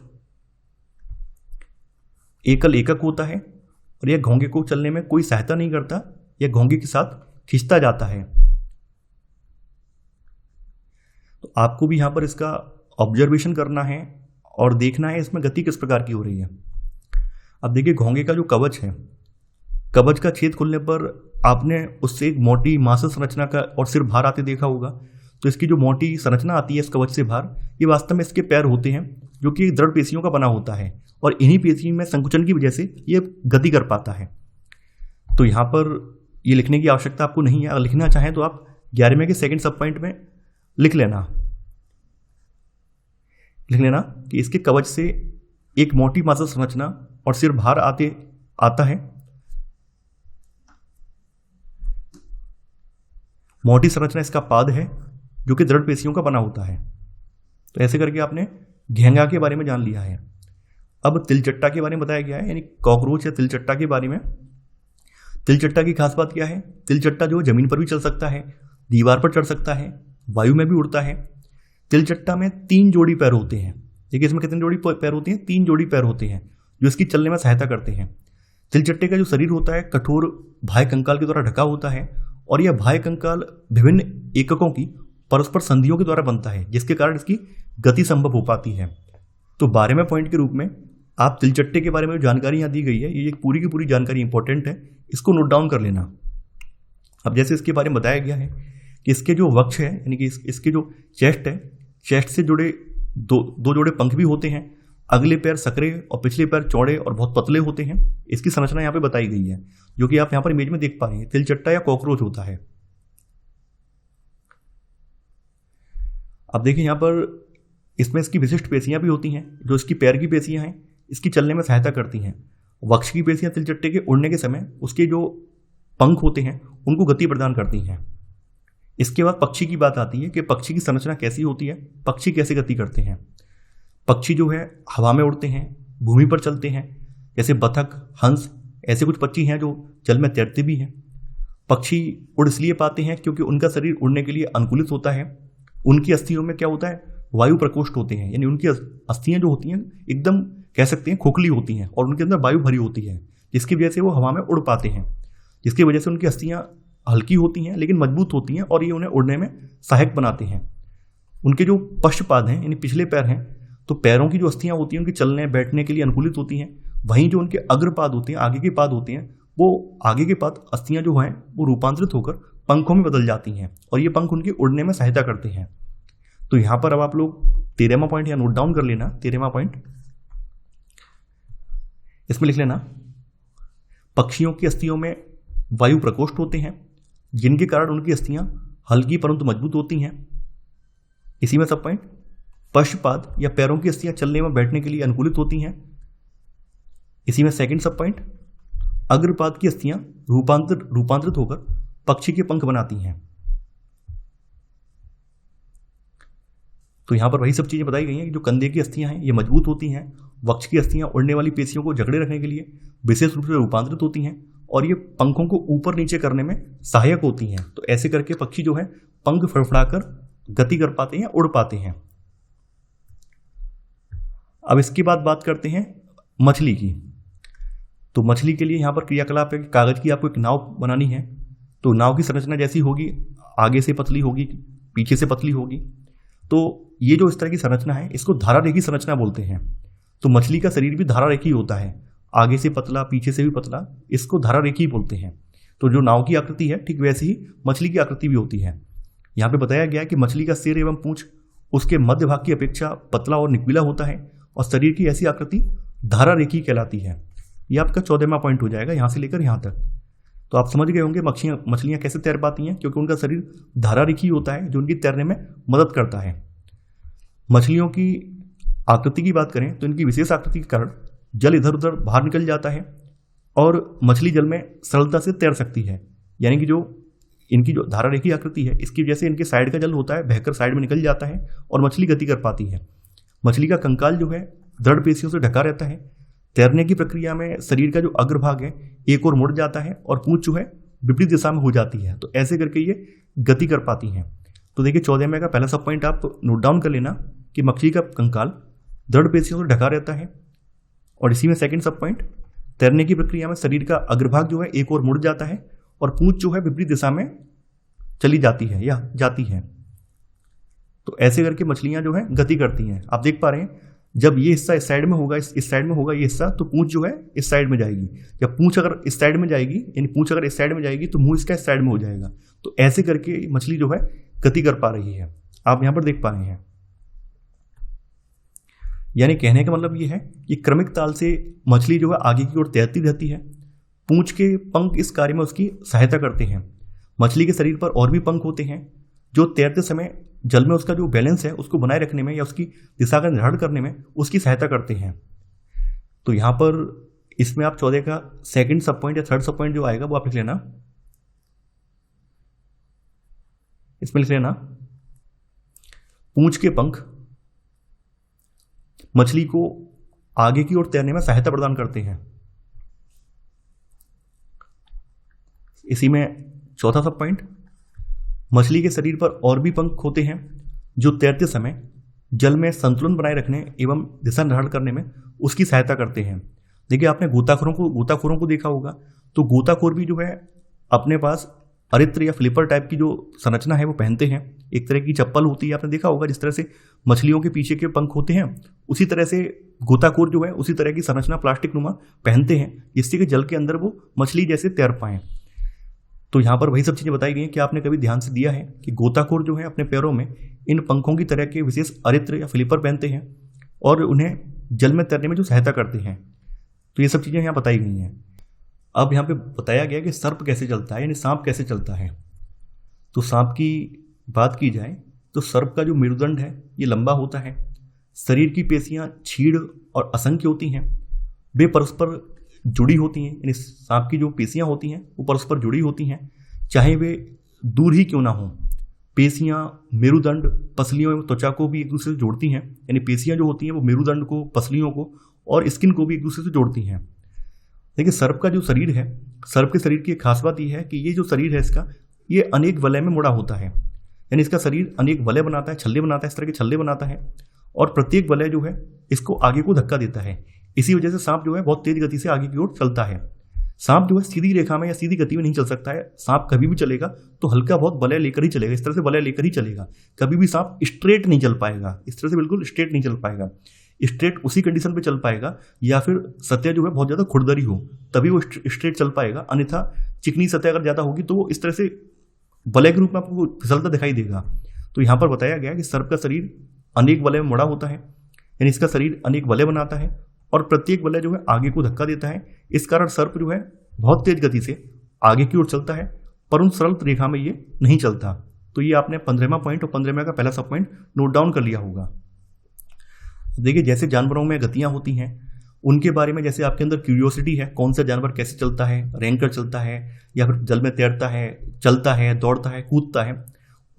एकल एकक होता है और यह घोंगे को चलने में कोई सहायता नहीं करता, यह घोंगे के साथ खिंचता जाता है। तो आपको भी यहां पर इसका ऑब्जर्वेशन करना है और देखना है इसमें गति किस प्रकार की हो रही है। अब देखिए घोंगे का जो कवच है, कवच का छेद खुलने पर आपने उससे एक मोटी मांसल संरचना का और सिर बाहर आते देखा होगा। तो इसकी जो मोटी संरचना आती है इस कवच से बाहर, ये वास्तव में इसके पैर होते हैं जो कि दृढ़ पेशियों का बना होता है और इन्हीं पेशियों में संकुचन की वजह से ये गति कर पाता है। तो यहाँ पर ये लिखने की आवश्यकता आपको नहीं है। अगर लिखना चाहें तो आप 11वें के सेकंड सब पॉइंट में लिख लेना कि इसके कवच से एक मोटी मांसल संरचना और सिर बाहर आता है। मोटी संरचना इसका पाद है जो कि दृढ़ पेशियों का बना होता है। तो ऐसे करके आपने घेंगा के बारे में जान लिया है। अब तिलचट्टा के बारे में बताया गया है, यानी कॉकरोच या तिलचट्टा के बारे में। तिलचट्टा की खास बात क्या है, तिलचट्टा जो जमीन पर भी चल सकता है, दीवार पर चढ़ सकता है, वायु में भी उड़ता है। तिलचट्टा में 3 जोड़ी पैर होते हैं। देखिए इसमें कितने जोड़ी पैर होते हैं, 3 जोड़ी पैर होते हैं जो इसकी चलने में सहायता करते हैं। तिलचट्टे का जो शरीर होता है कठोर बाह्य कंकाल के द्वारा ढका होता है और यह बाह्य कंकाल विभिन्न एककों की परस्पर संधियों के द्वारा बनता है, जिसके कारण इसकी गति संभव हो पाती है। तो 12वें पॉइंट के रूप में आप तिलचट्टे के बारे में जो जानकारी यहाँ दी गई है, ये पूरी की पूरी जानकारी इंपॉर्टेंट है, इसको नोट डाउन कर लेना। अब जैसे इसके बारे में बताया गया है कि इसके जो वक्ष है, यानी कि इसके जो चेस्ट है, चेस्ट से जुड़े दो जोड़े पंख भी होते हैं। अगले पैर सकरे और पिछले पैर चौड़े और बहुत पतले होते हैं। इसकी संरचना यहाँ पे बताई गई है, जो कि आप यहाँ पर इमेज में देख पा रहे हैं। तिलचट्टा या कॉकरोच होता है। अब देखिए यहाँ पर इसमें इसकी विशिष्ट पेशियां भी होती हैं, जो इसकी पैर की पेशियां हैं, इसकी चलने में सहायता करती हैं। वक्ष की पेशियां तिलचट्टे के उड़ने के समय उसके जो पंख होते हैं उनको गति प्रदान करती हैं। इसके बाद पक्षी की बात आती है कि पक्षी की संरचना कैसी होती है, पक्षी कैसे गति करते हैं। पक्षी जो है हवा में उड़ते हैं, भूमि पर चलते हैं, जैसे बतख, हंस, ऐसे कुछ पक्षी हैं जो जल में तैरते भी हैं। पक्षी उड़ इसलिए पाते हैं क्योंकि उनका शरीर उड़ने के लिए अनुकूलित होता है। उनकी अस्थियों में क्या होता है, वायु प्रकोष्ठ होते हैं, यानी उनकी अस्थियां जो होती हैं एकदम कह सकते हैं खोखली होती हैं और उनके अंदर वायु भरी होती है, जिसकी वजह से वो हवा में उड़ पाते हैं। जिसकी वजह से उनकी अस्थियां हल्की होती हैं लेकिन मजबूत होती हैं और ये उन्हें उड़ने में सहायक बनाते हैं। उनके जो पश्चपाद हैं, यानी पिछले पैर हैं, तो पैरों की जो अस्थियां होती हैं उनके चलने बैठने के लिए अनुकूलित होती हैं। वहीं जो उनके अग्रपाद होते हैं, आगे के पाद होते हैं, वो आगे के पाद अस्थियां जो हैं वो रूपांतरित होकर पंखों में बदल जाती हैं और ये पंख उनके उड़ने में सहायता करते हैं। तो यहां पर अब आप लोग 13वां पॉइंट यहाँ नोट डाउन कर लेना। 13वां पॉइंट इसमें लिख लेना, पक्षियों की अस्थियों में वायु प्रकोष्ठ होते हैं, जिनके कारण उनकी अस्थियां हल्की परंतु मजबूत होती हैं। इसी में सब पॉइंट, पश्चपाद या पैरों की अस्थियां चलने में बैठने के लिए अनुकूलित होती हैं। इसी में सेकंड सब पॉइंट, अग्रपाद की अस्थियां रूपांतरित होकर पक्षी के पंख बनाती हैं। तो यहां पर वही सब चीजें बताई गई हैं कि जो कंधे की अस्थियां हैं ये मजबूत होती हैं, वक्ष की अस्थियां उड़ने वाली पेशियों को जकड़े रखने के लिए विशेष रूप से रूपांतरित होती हैं और ये पंखों को ऊपर नीचे करने में सहायक होती हैं। तो ऐसे करके पक्षी जो है पंख फड़फड़ाकर गति कर पाते हैं, उड़ पाते हैं। अब इसके बाद बात करते हैं मछली की। तो मछली के लिए यहाँ पर क्रियाकलाप है कि कागज की आपको एक नाव बनानी है। तो नाव की संरचना जैसी होगी, आगे से पतली होगी, पीछे से पतली होगी। तो ये जो इस तरह की संरचना है इसको धारा रेखी संरचना बोलते हैं। तो मछली का शरीर भी धारा रेखी होता है, आगे से पतला, पीछे से भी पतला, इसको धारा रेखी बोलते हैं। तो जो नाव की आकृति है ठीक वैसे ही मछली की आकृति भी होती है। यहाँ पे बताया गया है कि मछली का सिर एवं पूंछ उसके मध्य भाग की अपेक्षा पतला और निकबिला होता है और शरीर की ऐसी आकृति धारा रेखी कहलाती है। यह आपका 14वां पॉइंट हो जाएगा यहाँ से लेकर यहाँ तक। तो आप समझ गए होंगे मछलियाँ कैसे तैर पाती हैं, क्योंकि उनका शरीर धारा रेखी होता है जो उनकी तैरने में मदद करता है। मछलियों की आकृति की बात करें तो इनकी विशेष आकृति के कारण जल इधर उधर बाहर निकल जाता है और मछली जल में सरलता से तैर सकती है। यानी कि जो इनकी जो धारा रेखी आकृति है इसकी वजह से इनके साइड का जल होता है बहकर साइड में निकल जाता है और मछली गति कर पाती है। मछली का कंकाल जो है दृढ़ पेशियों से ढका रहता है। तैरने की प्रक्रिया में शरीर का जो अग्रभाग है एक ओर मुड़ जाता है और पूंछ जो है विपरीत दिशा में हो जाती है। तो ऐसे करके ये गति कर पाती हैं। तो देखिए 14वें का पहला सब पॉइंट आप नोट डाउन कर लेना कि मछली का कंकाल दृढ़ पेशियों से ढका रहता है। और इसी में सेकंड सब पॉइंट, तैरने की प्रक्रिया में शरीर का अग्रभाग जो है एक ओर मुड़ जाता है और पूंछ जो है विपरीत दिशा में चली जाती है या जाती है। तो ऐसे करके मछलियां जो है गति करती हैं। आप देख पा रहे हैं जब ये हिस्सा इस साइड में होगा, इस साइड में होगा ये हिस्सा, तो पूंछ जो है इस साइड में जाएगी। जब पूंछ अगर इस साइड में जाएगी, यानी पूंछ अगर इस साइड में जाएगी तो मुंह इसका इस साइड में हो जाएगा। तो ऐसे करके मछली जो है गति कर पा रही है। आप यहां पर देख पा रहे हैं। यानी कहने का मतलब ये है कि क्रमिक ताल से मछली जो है आगे की ओर तैरती रहती है। पूंछ के पंख इस कार्य में उसकी सहायता करते हैं। मछली के शरीर पर और भी पंख होते हैं जो तैरते समय जल में उसका जो बैलेंस है उसको बनाए रखने में या उसकी दिशा का निर्धारण करने में उसकी सहायता करते हैं। तो यहाँ पर इसमें आप 14 का सेकंड सब पॉइंट या थर्ड सब पॉइंट जो आएगा वो आप लिख लेना। इसमें लिख लेना, पूंछ के पंख मछली को आगे की ओर तैरने में सहायता प्रदान करते हैं। इसी में चौथा सब पॉइंट, मछली के शरीर पर और भी पंख होते हैं जो तैरते समय जल में संतुलन बनाए रखने एवं दिशा निर्धारण करने में उसकी सहायता करते हैं। देखिए आपने गोताखोरों को देखा होगा, तो गोताखोर भी जो है अपने पास अरित्र या फ्लिपर टाइप की जो संरचना है वो पहनते हैं। एक तरह की चप्पल होती है, आपने देखा होगा जिस तरह से मछलियों के पीछे के पंख होते हैं, उसी तरह से गोताखोर जो है उसी तरह की संरचना प्लास्टिक नुमा पहनते हैं, जिससे कि जल के अंदर वो मछली जैसे तैर पाएं। तो यहाँ पर वही सब चीज़ें बताई गई हैं कि आपने कभी ध्यान से दिया है कि गोताखोर जो है अपने पैरों में इन पंखों की तरह के विशेष अरित्र या फ्लिपर पहनते हैं और उन्हें जल में तैरने में जो सहायता करते हैं। तो ये सब चीज़ें यहाँ बताई गई हैं। अब यहाँ पे बताया गया कि सर्प कैसे चलता है, यानी सांप कैसे चलता है। तो सांप की बात की जाए तो सर्प का जो मेरुदंड है ये लंबा होता है, शरीर की पेशियां क्षीण और असंख्य होती हैं, वे परस्पर जुड़ी होती हैं, यानी सांप की जो पेशियां होती हैं वो परस्पर जुड़ी होती हैं, चाहे वे दूर ही क्यों ना हों। पेशियां मेरुदंड पसलियों एवं त्वचा को भी एक दूसरे से जोड़ती हैं, यानी पेशियां जो होती हैं वो मेरुदंड को, पसलियों को और स्किन को भी एक दूसरे से जोड़ती हैं। देखिए सर्प का जो शरीर है, सर्प के शरीर की एक खास बात यह है कि ये जो शरीर है इसका, ये अनेक वलय में मुड़ा होता है, यानी इसका शरीर अनेक वलय बनाता है, छल्ले बनाता है, इस तरह के छल्ले बनाता है और प्रत्येक वलय जो है इसको आगे को धक्का देता है। इसी वजह से सांप जो है बहुत तेज गति से आगे की ओर चलता है। सांप जो है सीधी रेखा में या सीधी गति में नहीं चल सकता है। सांप कभी भी चलेगा तो हल्का बहुत वलय लेकर ही चलेगा, इस तरह से वलय लेकर ही चलेगा। कभी भी सांप स्ट्रेट नहीं चल पाएगा, इस तरह से बिल्कुल स्ट्रेट नहीं चल पाएगा। स्ट्रेट उसी कंडीशन पे चल पाएगा या फिर सतह जो है बहुत ज़्यादा खुरदरी हो तभी वो स्ट्रेट चल पाएगा, अन्यथा चिकनी सतह अगर ज़्यादा होगी तो वो इस तरह से वलय के रूप में आपको फिसलता दिखाई देगा। तो यहाँ पर बताया गया कि सर्प का शरीर अनेक वलय में मुड़ा होता है, यानी इसका शरीर अनेक वलय बनाता है और प्रत्येक वलय जो है आगे को धक्का देता है। इस कारण सर्प जो है बहुत तेज गति से आगे की ओर चलता है, पर उन सरल रेखा में ये नहीं चलता। तो ये आपने 15वां पॉइंट और 15वें का पहला सब पॉइंट नोट डाउन कर लिया होगा। देखिए जैसे जानवरों में गतियां होती हैं उनके बारे में, जैसे आपके अंदर क्यूरियोसिटी है कौन सा जानवर कैसे चलता है, रेंग कर चलता है या फिर जल में तैरता है, चलता है, दौड़ता है, कूदता है,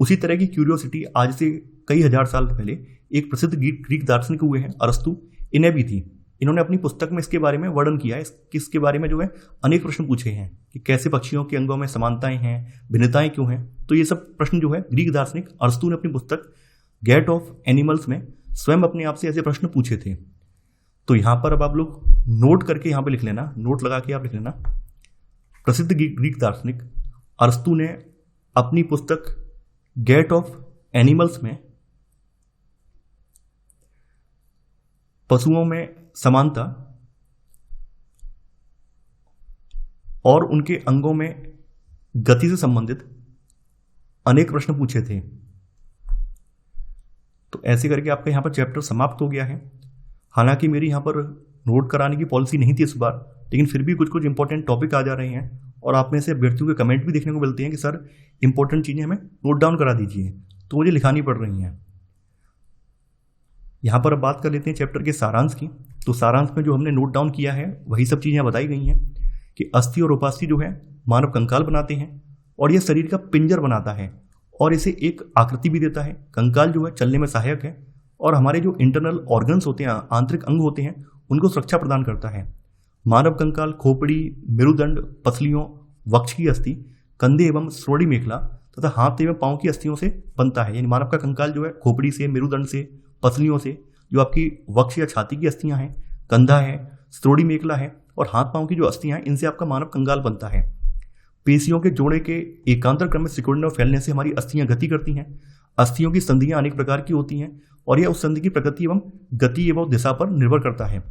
उसी तरह की क्यूरियोसिटी आज से कई हजार साल पहले एक प्रसिद्ध ग्रीक दार्शनिक हुए हैं अरस्तु, इन्हें भी थी। इन्होंने अपनी पुस्तक में इसके बारे में वर्णन किया है, इसके बारे में जो है अनेक प्रश्न पूछे हैं कि कैसे पक्षियों के अंगों में समानताएं हैं, भिन्नताएं क्यों हैं। तो ये सब प्रश्न जो है ग्रीक दार्शनिक अरस्तु ने अपनी पुस्तक गेट ऑफ एनिमल्स में स्वयं अपने आप से ऐसे प्रश्न पूछे थे। तो यहां पर अब आप लोग नोट करके यहां पे लिख लेना, नोट लगा के आप लिख लेना। प्रसिद्ध ग्रीक दार्शनिक अरस्तु ने अपनी पुस्तक गेट ऑफ एनिमल्स में पशुओं में समानता और उनके अंगों में गति से संबंधित अनेक प्रश्न पूछे थे। तो ऐसे करके आपका यहाँ पर चैप्टर समाप्त हो गया है। हालांकि मेरी यहाँ पर नोट कराने की पॉलिसी नहीं थी इस बार, लेकिन फिर भी कुछ कुछ इंपॉर्टेंट टॉपिक आ जा रहे हैं और आप में से अभ्यर्थियों के कमेंट भी देखने को मिलते हैं कि सर इंपॉर्टेंट चीज़ें हमें नोट डाउन करा दीजिए, तो मुझे लिखानी पड़ रही हैं। यहाँ पर अब बात कर लेते हैं चैप्टर के सारांश की। तो सारांश में जो हमने नोट डाउन किया है वही सब चीज़ें बताई गई हैं कि अस्थि और उपास्थि जो है मानव कंकाल बनाते हैं और यह शरीर का पिंजर बनाता है और इसे एक आकृति भी देता है। कंकाल जो है चलने में सहायक है और हमारे जो इंटरनल ऑर्गन्स होते हैं, आंतरिक अंग होते हैं, उनको सुरक्षा प्रदान करता है। मानव कंकाल खोपड़ी, मेरुदंड, पसलियों, वक्ष की अस्थि, कंधे एवं श्रोणि मेखला तथा हाथ एवं पांव की अस्थियों से बनता है। यानी मानव का कंकाल जो है खोपड़ी से, मेरुदंड से, पसलियों से, जो आपकी वक्ष या छाती की अस्थियां हैं, कंधा है, श्रोणि मेखला है और हाथ पांव की जो अस्थियां हैं, इनसे आपका मानव कंकाल बनता है। पेशियों के जोड़े के एकांतर क्रम में सिकुड़ने और फैलने से हमारी अस्थियां गति करती हैं। अस्थियों की संधियां अनेक प्रकार की होती हैं और यह उस संधि की प्रकृति एवं गति एवं दिशा पर निर्भर करता है।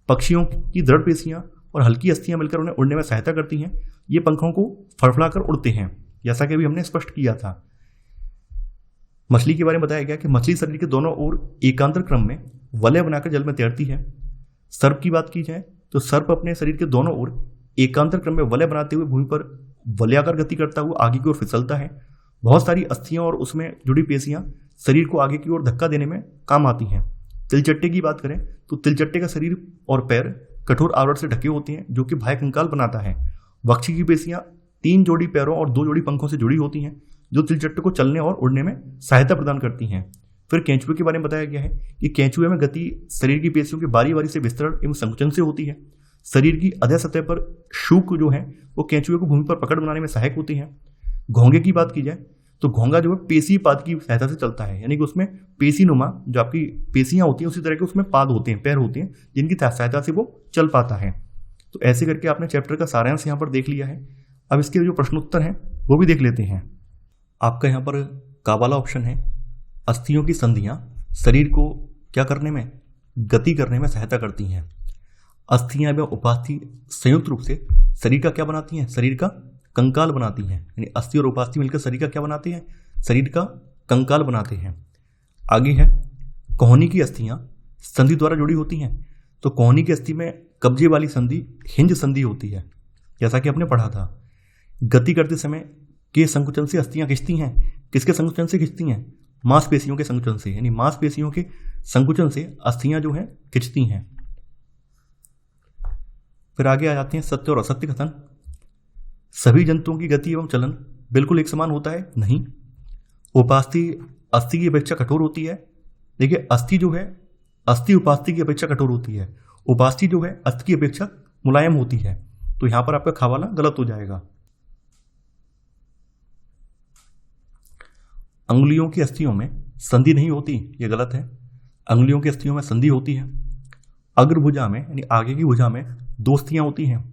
पक्षियों की दृढ़ पेशियां और हल्की अस्थियां मिलकर उन्हें उड़ने में सहायता करती हैं। ये पंखों को फड़फड़ाकर उड़ते हैं, जैसा कि अभी हमने स्पष्ट किया था। मछली के बारे में बताया गया कि मछली शरीर के दोनों ओर एकांतर क्रम में वलय बनाकर जल में तैरती है। सर्प की बात की जाए तो सर्प अपने शरीर के दोनों ओर एकांतर क्रम में वलय बनाते हुए भूमि पर वलयाकार गति करता हुआ आगे की ओर फिसलता है। बहुत सारी अस्थियां और उसमें जुड़ी पेशियां शरीर को आगे की ओर धक्का देने में काम आती हैं। तिलचट्टे की बात करें तो तिलचट्टे का शरीर और पैर कठोर आवरण से ढके होते हैं जो कि बाह्य कंकाल बनाता है। वक्ष की पेशियां 3 जोड़ी पैरों और 2 जोड़ी पंखों से जुड़ी होती हैं जो तिलचट्टे को चलने और उड़ने में सहायता प्रदान करती हैं। फिर केंचुए के बारे में बताया गया है कि केंचुए में गति शरीर की पेशियों के बारी बारी से विस्तरण एवं संकुचन से होती है। शरीर की अधः सतह पर शूक जो है वो केंचुए को भूमि पर पकड़ बनाने में सहायक होती हैं। घोंगे की बात की जाए तो घोंगा जो है पेशी पाद की सहायता से चलता है, यानी कि उसमें पेशी नुमा जो आपकी पेशियां होती हैं उसी तरह के उसमें पाद होते हैं, पैर होते हैं जिनकी सहायता से वो चल पाता है। तो ऐसे करके आपने चैप्टर का सारांश यहाँ पर देख लिया है। अब इसके जो प्रश्नोत्तर हैं वो भी देख लेते हैं। आपका यहाँ पर का वाला ऑप्शन है, अस्थियों की संधियां शरीर को क्या करने में, गति करने में सहायता करती हैं। अस्थियां एवं उपास्थि संयुक्त रूप से शरीर का क्या बनाती हैं, शरीर का कंकाल बनाती हैं। यानी अस्थि और उपास्थि मिलकर शरीर का क्या बनाते हैं, शरीर का कंकाल बनाते हैं। आगे है, कोहनी की अस्थियां संधि द्वारा जुड़ी होती हैं। तो कोहनी की अस्थि में कब्जे वाली संधि हिंज संधि होती है, जैसा कि आपने पढ़ा था। गति करते समय के संकुचन से अस्थियां खिंचती हैं। किसके संकुचन से खिंचती हैं, मांसपेशियों के संकुचन से, यानी मांसपेशियों के संकुचन से अस्थियां जो हैं खिंचती हैं। फिर आगे आ जाते हैं सत्य और असत्य कथन। सभी जंतुओं की गति एवं चलन बिल्कुल एक समान होता है, नहीं। उपास्थि अस्थि की अपेक्षा कठोर होती है। देखिए, अस्थि जो है अस्थि उपास्थि की अपेक्षा कठोर होती है, उपास्थि जो है अस्थि की अपेक्षा मुलायम होती है। तो यहां पर आपका खावाला गलत हो जाएगा। अंगुलियों की अस्थियों में संधि नहीं होती, यह गलत है। अंगुलियों की अस्थियों में संधि होती है। अग्रभुजा में यानी आगे की भुजा में दो अस्थियां होती हैं।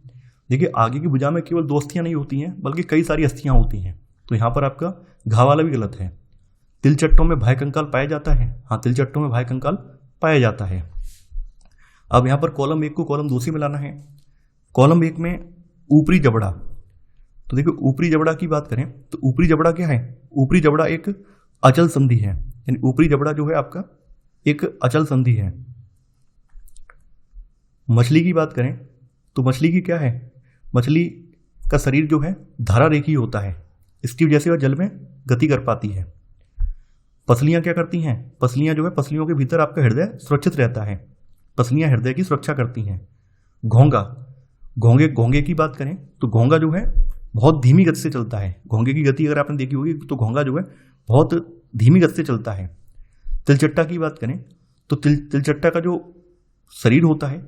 देखिए, आगे की भुजा में केवल दो अस्थियां नहीं होती हैं, बल्कि कई सारी अस्थियां होती हैं। तो यहां पर आपका घा वाला भी गलत है। तिलचट्टों में बाह्य कंकाल पाया जाता है, हाँ, तिलचट्टों में बाह्य कंकाल पाया जाता है। अब यहां पर कॉलम 1 को कॉलम 2 से मिलाना है। कॉलम 1 में ऊपरी जबड़ा, तो देखिए ऊपरी जबड़ा की बात करें तो ऊपरी जबड़ा क्या है, ऊपरी जबड़ा एक अचल संधि है। यानी ऊपरी जबड़ा जो है आपका एक अचल संधि है। मछली की बात करें तो मछली की क्या है, मछली का शरीर जो है धारा रेखीय होता है, इसकी वजह से वह जल में गति कर पाती है। पसलियां क्या करती हैं, पसलियां जो है पसलियों के भीतर आपका हृदय सुरक्षित रहता है, पसलियां हृदय की सुरक्षा करती हैं। घोंगा, घोंगे की बात करें तो घोंगा जो है बहुत धीमी गति से चलता है। घोंगे की गति अगर आपने देखी होगी तो घोंगा जो है बहुत धीमी गति से चलता है। तिलचट्टा की बात करें तो तिलचट्टा का जो शरीर होता है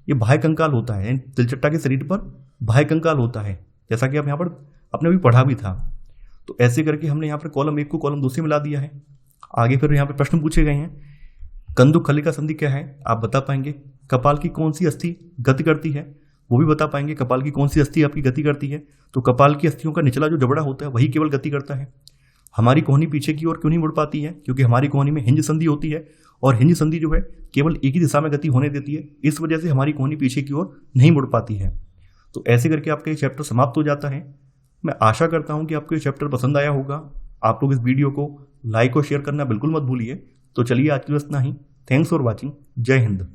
ये बाह्य कंकाल होता है। तिलचट्टा के शरीर पर बाह्य कंकाल होता है, जैसा कि आप यहाँ पर आपने भी पढ़ा भी था। तो ऐसे करके हमने यहाँ पर कॉलम 1 को कॉलम 2 से मिला दिया है। आगे फिर यहाँ पे प्रश्न पूछे गए हैं। कंदुक खलिका संधि क्या है, आप बता पाएंगे। कपाल की कौन सी अस्थि गति करती है, वो भी बता पाएंगे। कपाल की कौन सी अस्थि आपकी गति करती है, तो कपाल की अस्थियों का निचला जो जबड़ा होता है वही केवल गति करता है। हमारी कोहनी पीछे की ओर क्यों नहीं मुड़ पाती है, क्योंकि हमारी कोहनी में हिंज संधि होती है और हिंज संधि जो है केवल एक ही दिशा में गति होने देती है, इस वजह से हमारी कोहनी पीछे की ओर नहीं मुड़ पाती है। तो ऐसे करके आपका ये चैप्टर समाप्त हो जाता है। मैं आशा करता हूँ कि आपको ये चैप्टर पसंद आया होगा। आप लोग इस वीडियो को लाइक और शेयर करना बिल्कुल मत भूलिए। तो चलिए आज के लिए इतना ही। Thanks for watching. जय हिंद।